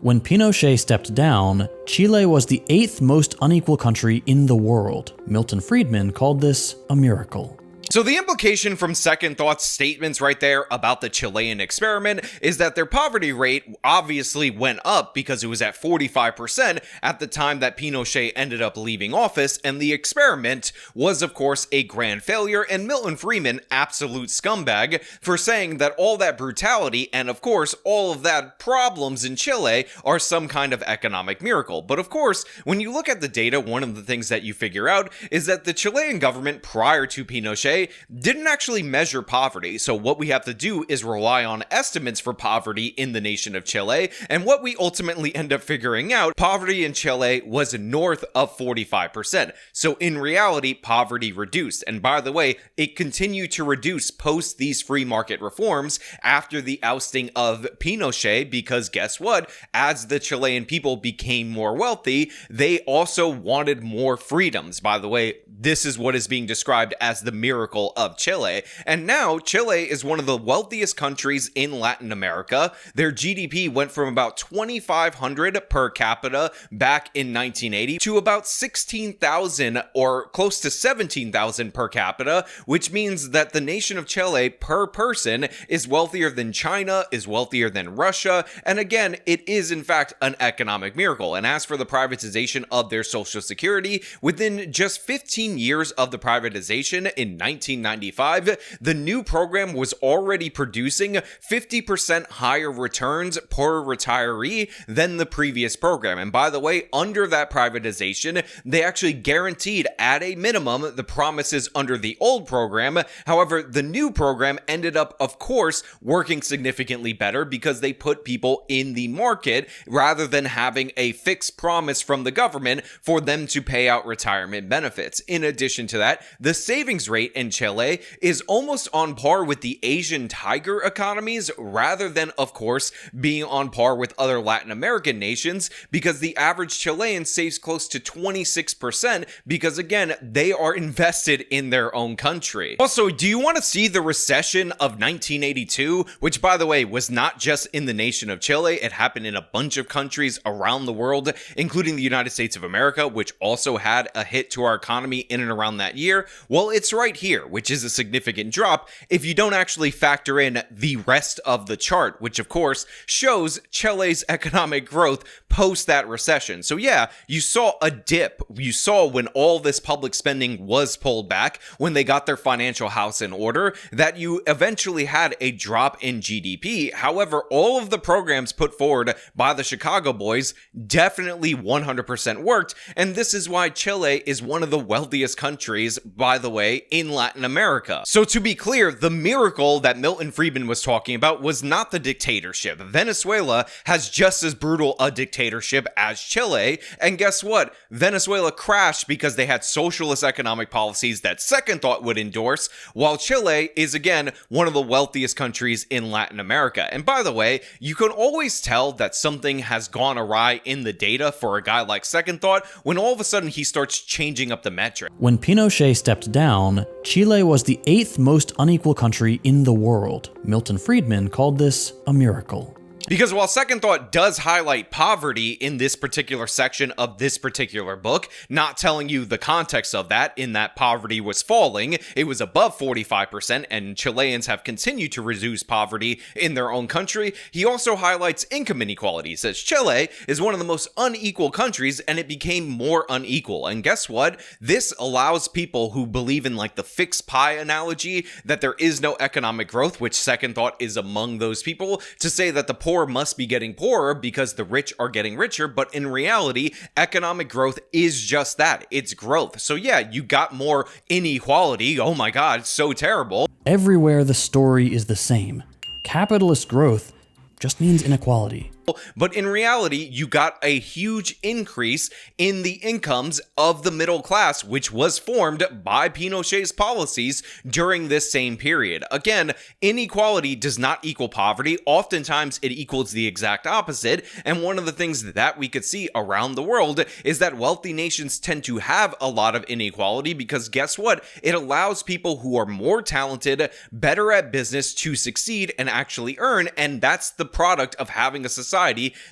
When Pinochet stepped down, Chile was the 8th most unequal country in the world. Milton Friedman called this a miracle. So the implication from Second Thought's statements right there about the Chilean experiment is that their poverty rate obviously went up because it was at 45% at the time that Pinochet ended up leaving office, and the experiment was of course a grand failure, and Milton Friedman, absolute scumbag, for saying that all that brutality and of course all of that problems in Chile are some kind of economic miracle. But of course, when you look at the data, one of the things that you figure out is that the Chilean government prior to Pinochet didn't actually measure poverty, so what we have to do is rely on estimates for poverty in the nation of Chile, and what we ultimately end up figuring out, poverty in Chile was north of 45%. So in reality, poverty reduced, and by the way, it continued to reduce post these free market reforms after the ousting of Pinochet, because guess what? As the Chilean people became more wealthy, they also wanted more freedoms. By the way, this is what is being described as the miracle of Chile. And now Chile is one of the wealthiest countries in Latin America. Their GDP went from about 2,500 per capita back in 1980 to about 16,000 or close to 17,000 per capita, which means that the nation of Chile per person is wealthier than China, is wealthier than Russia. And again, it is in fact an economic miracle. And as for the privatization of their Social Security, within just 15 years of the privatization in 1995, the new program was already producing 50% higher returns per retiree than the previous program. And by the way, under that privatization, they actually guaranteed at a minimum the promises under the old program. However, the new program ended up, of course, working significantly better because they put people in the market rather than having a fixed promise from the government for them to pay out retirement benefits. In addition to that, the savings rate in Chile is almost on par with the Asian tiger economies rather than, of course, being on par with other Latin American nations, because the average Chilean saves close to 26% because, again, they are invested in their own country. Also, do you want to see the recession of 1982, which, by the way, was not just in the nation of Chile, it happened in a bunch of countries around the world, including the United States of America, which also had a hit to our economy in and around that year? Well, it's right here. year, which is a significant drop if you don't actually factor in the rest of the chart, which of course shows Chile's economic growth post that recession. So yeah, you saw a dip. You saw when all this public spending was pulled back, when they got their financial house in order, that you eventually had a drop in GDP. However, all of the programs put forward by the Chicago boys definitely 100% worked, and this is why Chile is one of the wealthiest countries, by the way, in Latin America. So to be clear, the miracle that Milton Friedman was talking about was not the dictatorship. Venezuela has just as brutal a dictatorship as Chile, and guess what? Venezuela crashed because they had socialist economic policies that Second Thought would endorse, while Chile is again one of the wealthiest countries in Latin America. And by the way, you can always tell that something has gone awry in the data for a guy like Second Thought when all of a sudden he starts changing up the metric. When Pinochet stepped down, Chile was the 8th most unequal country in the world. Milton Friedman called this a miracle. Because while Second Thought does highlight poverty in this particular section of this particular book, not telling you the context of that, in that poverty was falling, it was above 45%, and Chileans have continued to reduce poverty in their own country, he also highlights income inequality. He says Chile is one of the most unequal countries, and it became more unequal. And guess what? This allows people who believe in like the fixed pie analogy, that there is no economic growth, which Second Thought is among those people, to say that the poor must be getting poorer because the rich are getting richer, but in reality, economic growth is just that. It's growth. So yeah, you got more inequality. Oh my God, so terrible. Everywhere the story is the same. Capitalist growth just means inequality. But in reality, you got a huge increase in the incomes of the middle class, which was formed by Pinochet's policies during this same period. Again, inequality does not equal poverty. Oftentimes, it equals the exact opposite. And one of the things that we could see around the world is that wealthy nations tend to have a lot of inequality because guess what? It allows people who are more talented, better at business to succeed and actually earn. And that's the product of having a society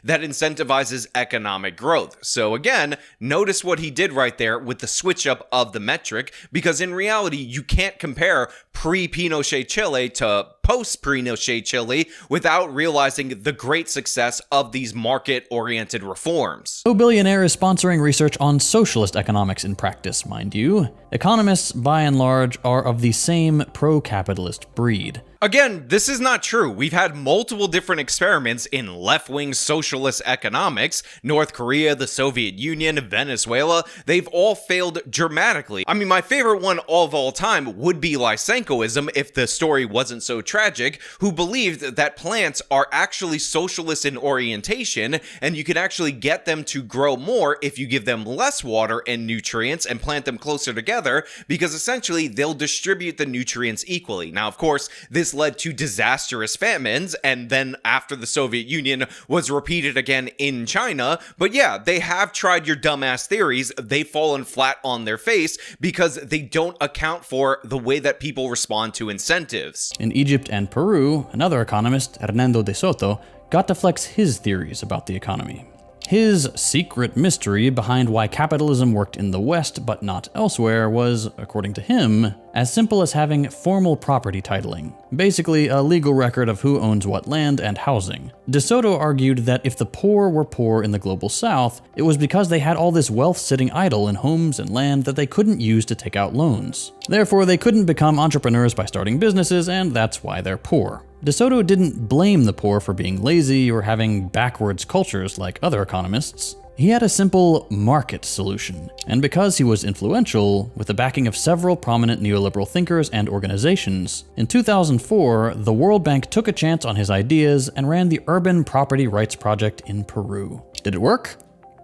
that incentivizes economic growth. So again, notice what he did right there with the switch up of the metric, because in reality, you can't compare pre-Pinochet Chile to post-Pinochet Chile without realizing the great success of these market-oriented reforms. No billionaire is sponsoring research on socialist economics in practice, mind you. Economists, by and large, are of the same pro-capitalist breed. Again, this is not true. We've had multiple different experiments in left-wing socialist economics. North Korea, the Soviet Union, Venezuela, they've all failed dramatically. I mean, my favorite one of all time would be Lysenkoism if the story wasn't so tragic, who believed that plants are actually socialist in orientation, and you can actually get them to grow more if you give them less water and nutrients and plant them closer together, because essentially they'll distribute the nutrients equally. Now, of course, this led to disastrous famines, and then after the Soviet Union was repeated again in China. But yeah, they have tried your dumbass theories. They've fallen flat on their face because they don't account for the way that people respond to incentives. In Egypt and Peru, another economist, Hernando de Soto, got to flex his theories about the economy. His secret mystery behind why capitalism worked in the West but not elsewhere was, according to him, as simple as having formal property titling, basically a legal record of who owns what land and housing. De Soto argued that if the poor were poor in the global South, it was because they had all this wealth sitting idle in homes and land that they couldn't use to take out loans. Therefore, they couldn't become entrepreneurs by starting businesses, and that's why they're poor. De Soto didn't blame the poor for being lazy or having backwards cultures like other economists. He had a simple market solution, and because he was influential, with the backing of several prominent neoliberal thinkers and organizations, in 2004, the World Bank took a chance on his ideas and ran the Urban Property Rights Project in Peru. Did it work?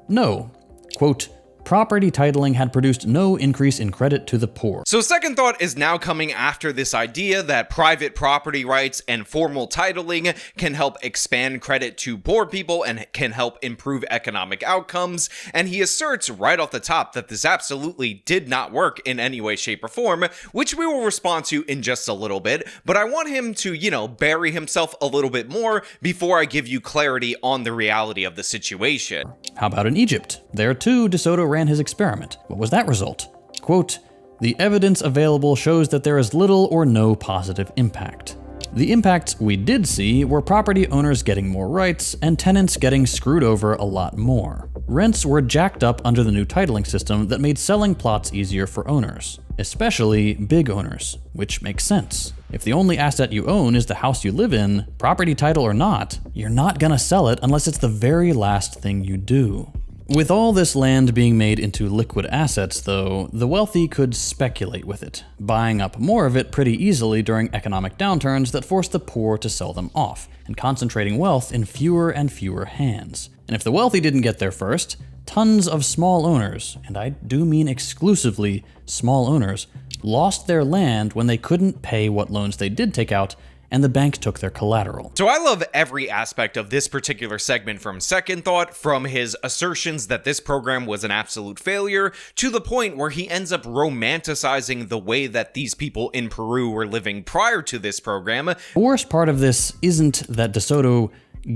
No. Quote, property titling had produced no increase in credit to the poor. So Second Thought is now coming after this idea that private property rights and formal titling can help expand credit to poor people and can help improve economic outcomes. And he asserts right off the top that this absolutely did not work in any way, shape, or form, which we will respond to in just a little bit. But I want him to, bury himself a little bit more before I give you clarity on the reality of the situation. How about in Egypt? There too, De Soto ran his experiment. What was that result? Quote, The evidence available shows that there is little or no positive impact. The impacts we did see were property owners getting more rights and tenants getting screwed over a lot more. Rents were jacked up under the new titling system that made selling plots easier for owners, especially big owners, which makes sense. If the only asset you own is the house you live in, property title or not, you're not gonna sell it unless it's the very last thing you do. With all this land being made into liquid assets, though, the wealthy could speculate with it, buying up more of it pretty easily during economic downturns that forced the poor to sell them off, and concentrating wealth in fewer and fewer hands. And if the wealthy didn't get there first, tons of small owners, and I do mean exclusively small owners, lost their land when they couldn't pay what loans they did take out, and the bank took their collateral. So I love every aspect of this particular segment, from Second Thought, from his assertions that this program was an absolute failure, to the point where he ends up romanticizing the way that these people in Peru were living prior to this program. The worst part of this isn't that DeSoto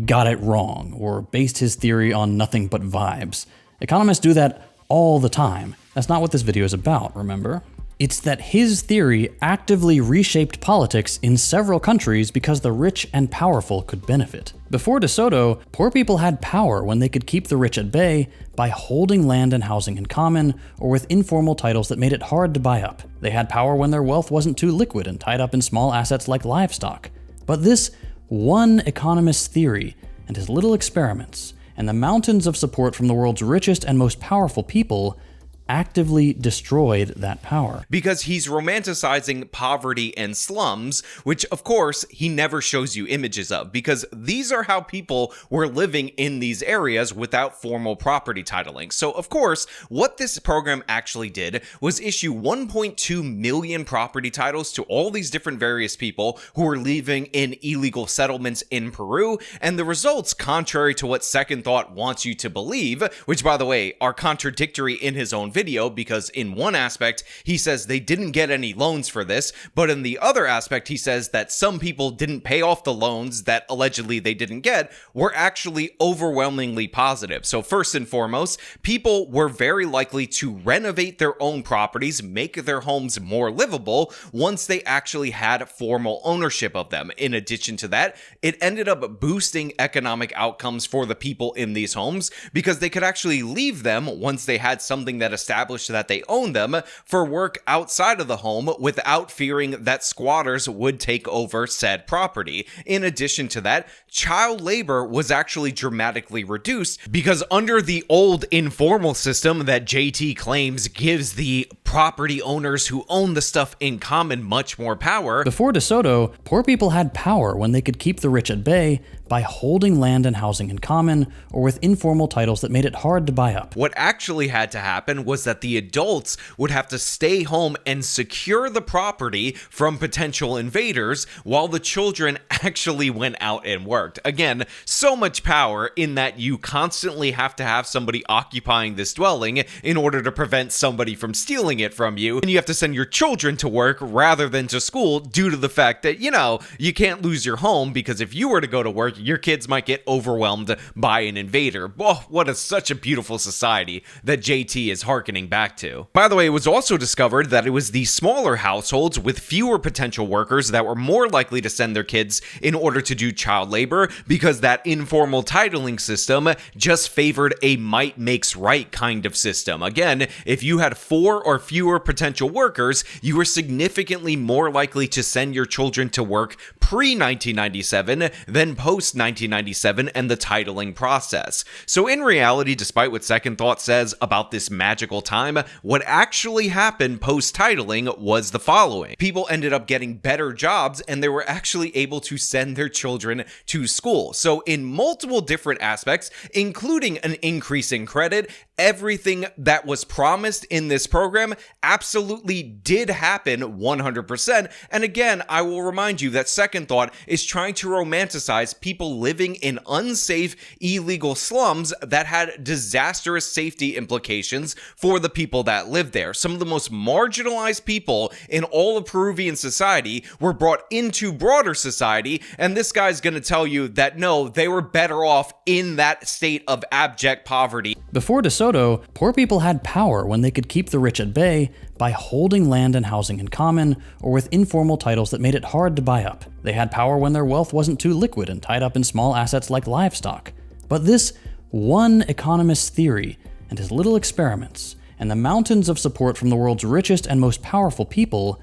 got it wrong, or based his theory on nothing but vibes. Economists do that all the time. That's not what this video is about, remember? It's that his theory actively reshaped politics in several countries because the rich and powerful could benefit. Before DeSoto, poor people had power when they could keep the rich at bay by holding land and housing in common, or with informal titles that made it hard to buy up. They had power when their wealth wasn't too liquid and tied up in small assets like livestock. But this one economist's theory and his little experiments, and the mountains of support from the world's richest and most powerful people, actively destroyed that power. Because he's romanticizing poverty and slums, which of course he never shows you images of, because these are how people were living in these areas without formal property titling. So of course, what this program actually did was issue 1.2 million property titles to all these different various people who were living in illegal settlements in Peru, and the results, contrary to what Second Thought wants you to believe, which by the way are contradictory in his own video, because in one aspect he says they didn't get any loans for this, but in the other aspect he says that some people didn't pay off the loans that allegedly they didn't get, were actually overwhelmingly positive. So first and foremost, people were very likely to renovate their own properties, make their homes more livable once they actually had formal ownership of them. In addition to that, it ended up boosting economic outcomes for the people in these homes because they could actually leave them once they had something that established that they own them for work outside of the home without fearing that squatters would take over said property. In addition to that, child labor was actually dramatically reduced because under the old informal system that JT claims gives the property owners who own the stuff in common much more power. Before DeSoto, poor people had power when they could keep the rich at bay by holding land and housing in common, or with informal titles that made it hard to buy up. What actually had to happen was that the adults would have to stay home and secure the property from potential invaders while the children actually went out and worked. Again, so much power in that you constantly have to have somebody occupying this dwelling in order to prevent somebody from stealing it from you, and you have to send your children to work rather than to school due to the fact that, you can't lose your home, because if you were to go to work, your kids might get overwhelmed by an invader. Oh, such a beautiful society that JT is hearkening back to. By the way, it was also discovered that it was the smaller households with fewer potential workers that were more likely to send their kids in order to do child labor, because that informal titling system just favored a might makes right kind of system. Again, if you had 4 or fewer potential workers, you were significantly more likely to send your children to work pre-1997 than post-1997 and the titling process. So in reality, despite what Second Thought says about this magical time, what actually happened post-titling was the following. People ended up getting better jobs and they were actually able to send their children to school. So in multiple different aspects, including an increase in credit, everything that was promised in this program absolutely did happen 100%. And again, I will remind you that Second Thought is trying to romanticize people living in unsafe, illegal slums that had disastrous safety implications for the people that lived there. Some of the most marginalized people in all of Peruvian society were brought into broader society, and this guy's gonna tell you that no, they were better off in that state of abject poverty. Before DeSoto, poor people had power when they could keep the rich at bay day by holding land and housing in common, or with informal titles that made it hard to buy up. They had power when their wealth wasn't too liquid and tied up in small assets like livestock. But this one economist's theory and his little experiments, and the mountains of support from the world's richest and most powerful people,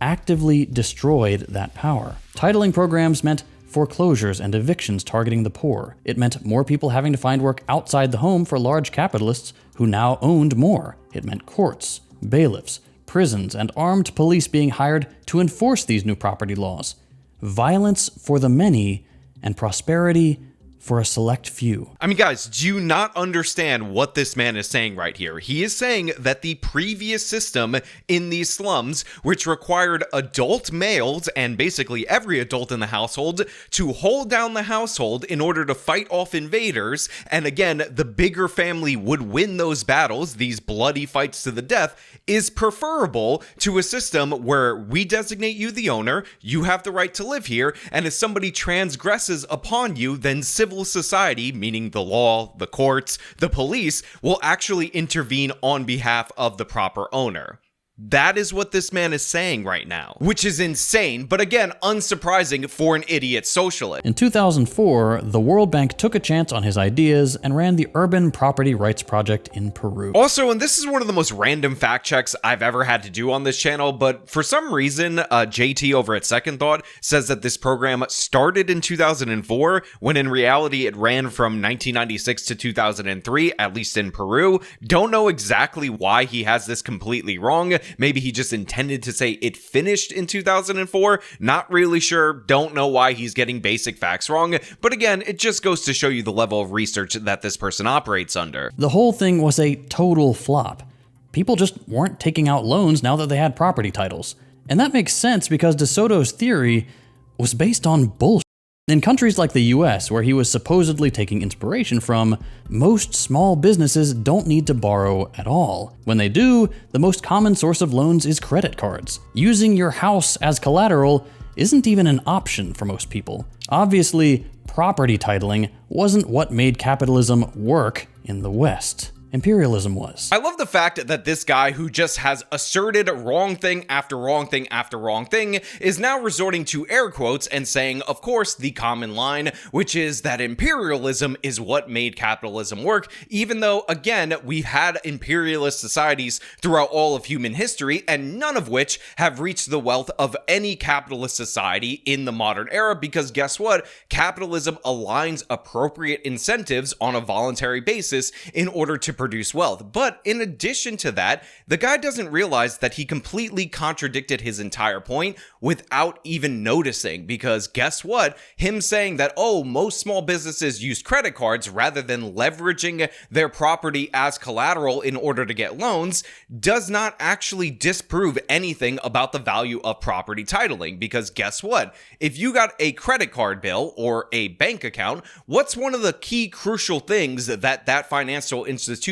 actively destroyed that power. Titling programs meant foreclosures and evictions targeting the poor. It meant more people having to find work outside the home for large capitalists who now owned more. It meant courts, bailiffs, prisons, and armed police being hired to enforce these new property laws. Violence for the many and prosperity for a select few. I mean, guys, do you not understand what this man is saying right here? He is saying that the previous system in these slums, which required adult males and basically every adult in the household to hold down the household in order to fight off invaders, and again, the bigger family would win those battles, these bloody fights to the death, is preferable to a system where we designate you the owner, you have the right to live here, and if somebody transgresses upon you, then civil society, meaning the law, the courts, the police, will actually intervene on behalf of the proper owner. That is what this man is saying right now, which is insane, but again, unsurprising for an idiot socialist. In 2004, the World Bank took a chance on his ideas and ran the Urban Property Rights Project in Peru. Also, and this is one of the most random fact checks I've ever had to do on this channel, but for some reason, JT over at Second Thought says that this program started in 2004, when in reality it ran from 1996 to 2003, at least in Peru. Don't know exactly why he has this completely wrong. Maybe he just intended to say it finished in 2004. Not really sure. Don't know why he's getting basic facts wrong. But again, it just goes to show you the level of research that this person operates under. The whole thing was a total flop. People just weren't taking out loans now that they had property titles. And that makes sense because De Soto's theory was based on bullshit. In countries like the US, where he was supposedly taking inspiration from, most small businesses don't need to borrow at all. When they do, the most common source of loans is credit cards. Using your house as collateral isn't even an option for most people. Obviously, property titling wasn't what made capitalism work in the West. Imperialism was. I love the fact that this guy who just has asserted wrong thing after wrong thing after wrong thing is now resorting to air quotes and saying, of course, the common line, which is that imperialism is what made capitalism work, even though, again, we've had imperialist societies throughout all of human history, and none of which have reached the wealth of any capitalist society in the modern era, because guess what? Capitalism aligns appropriate incentives on a voluntary basis in order to produce wealth. But in addition to that, the guy doesn't realize that he completely contradicted his entire point without even noticing, because guess what? Him saying that, oh, most small businesses use credit cards rather than leveraging their property as collateral in order to get loans does not actually disprove anything about the value of property titling, because guess what? If you got a credit card bill or a bank account, what's one of the key crucial things that financial institution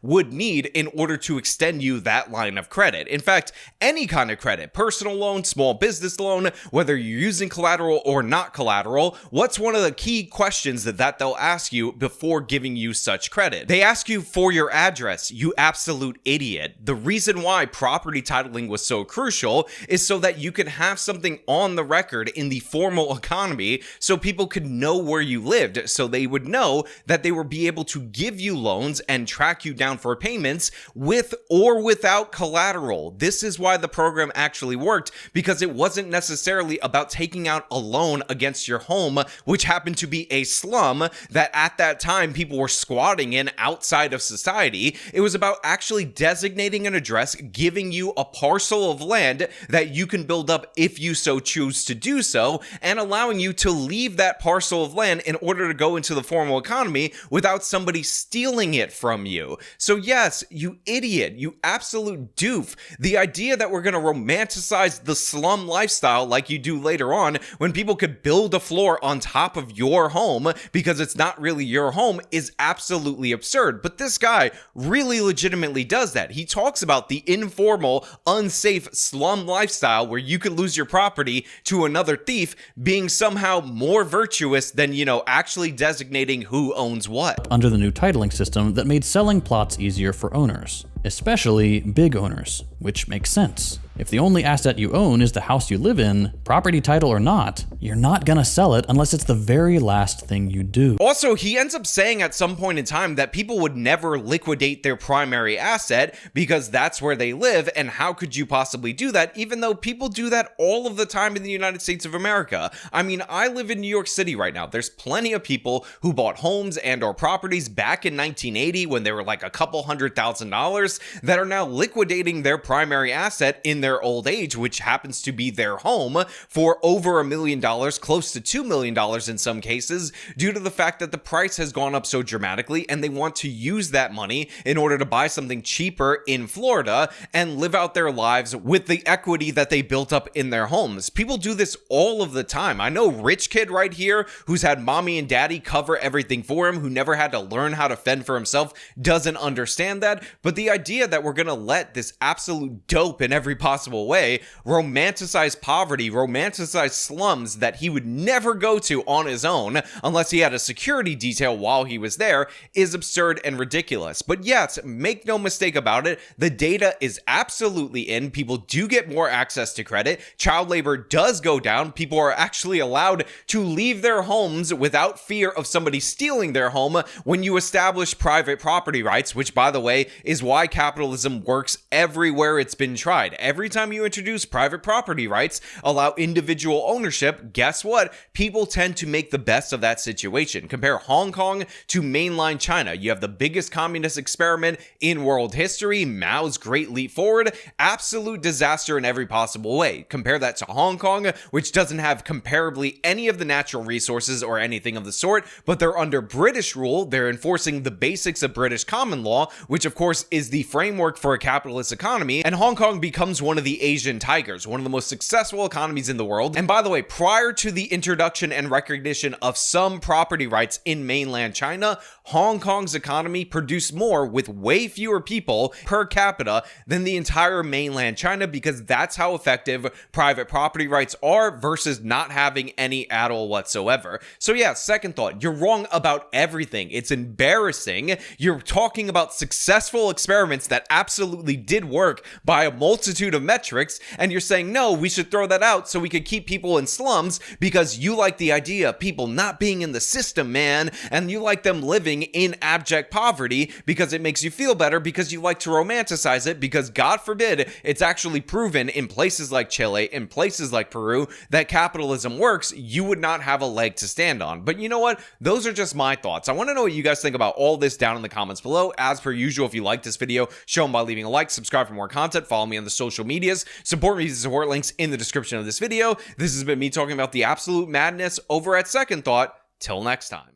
would need in order to extend you that line of credit? In fact, any kind of credit, personal loan, small business loan, whether you're using collateral or not collateral, what's one of the key questions that they'll ask you before giving you such credit? They ask you for your address, you absolute idiot. The reason why property titling was so crucial is so that you could have something on the record in the formal economy so people could know where you lived, so they would know that they would be able to give you loans and track you down for payments with or without collateral. This is why the program actually worked, because it wasn't necessarily about taking out a loan against your home, which happened to be a slum that at that time people were squatting in outside of society. It was about actually designating an address, giving you a parcel of land that you can build up if you so choose to do so, and allowing you to leave that parcel of land in order to go into the formal economy without somebody stealing it from you. So yes, you idiot, you absolute doof. The idea that we're going to romanticize the slum lifestyle like you do later on, when people could build a floor on top of your home because it's not really your home, is absolutely absurd. But this guy really legitimately does that. He talks about the informal, unsafe slum lifestyle where you could lose your property to another thief being somehow more virtuous than, actually designating who owns what. Under the new titling system that made selling plots easier for owners. especially big owners, which makes sense. If the only asset you own is the house you live in, property title or not, you're not gonna sell it unless it's the very last thing you do. Also, he ends up saying at some point in time that people would never liquidate their primary asset because that's where they live, and how could you possibly do that, even though people do that all of the time in the United States of America? I mean, I live in New York City right now. There's plenty of people who bought homes and or properties back in 1980 when they were like a couple $100,000 that are now liquidating their primary asset in their old age, which happens to be their home, for over $1 million, close to $2 million in some cases, due to the fact that the price has gone up so dramatically, and they want to use that money in order to buy something cheaper in Florida and live out their lives with the equity that they built up in their homes. People do this all of the time. I know rich kid right here who's had mommy and daddy cover everything for him, who never had to learn how to fend for himself, doesn't understand that. But the idea that we're gonna let this absolute dope in every possible way romanticize poverty, romanticize slums that he would never go to on his own unless he had a security detail while he was there, is absurd and ridiculous. But yes, make no mistake about it, the data is absolutely in. People do get more access to credit. Child labor does go down. People are actually allowed to leave their homes without fear of somebody stealing their home when you establish private property rights, which, by the way, is why capitalism works everywhere it's been tried. Every time you introduce private property rights, allow individual ownership, guess what? People tend to make the best of that situation. Compare Hong Kong to mainland China. You have the biggest communist experiment in world history, Mao's Great Leap Forward, absolute disaster in every possible way. Compare that to Hong Kong, which doesn't have comparably any of the natural resources or anything of the sort, but they're under British rule. They're enforcing the basics of British common law, which of course is the framework for a capitalist economy, and Hong Kong becomes one of the Asian tigers, one of the most successful economies in the world. And by the way, prior to the introduction and recognition of some property rights in mainland China, Hong Kong's economy produced more with way fewer people per capita than the entire mainland China, because that's how effective private property rights are versus not having any at all whatsoever. So yeah, second thought, you're wrong about everything. It's embarrassing. You're talking about successful experiments that absolutely did work by a multitude of metrics, and you're saying, no, we should throw that out so we could keep people in slums because you like the idea of people not being in the system, man, and you like them living in abject poverty because it makes you feel better, because you like to romanticize it, because God forbid it's actually proven in places like Chile, in places like Peru, that capitalism works. You would not have a leg to stand on. But you know what? Those are just my thoughts. I want to know what you guys think about all this down in the comments below. As per usual, if you like this video, show them by leaving a like, subscribe for more content, follow me on the social medias, support me, support links in the description of this video. This has been me talking about the absolute madness over at Second Thought. Till next time.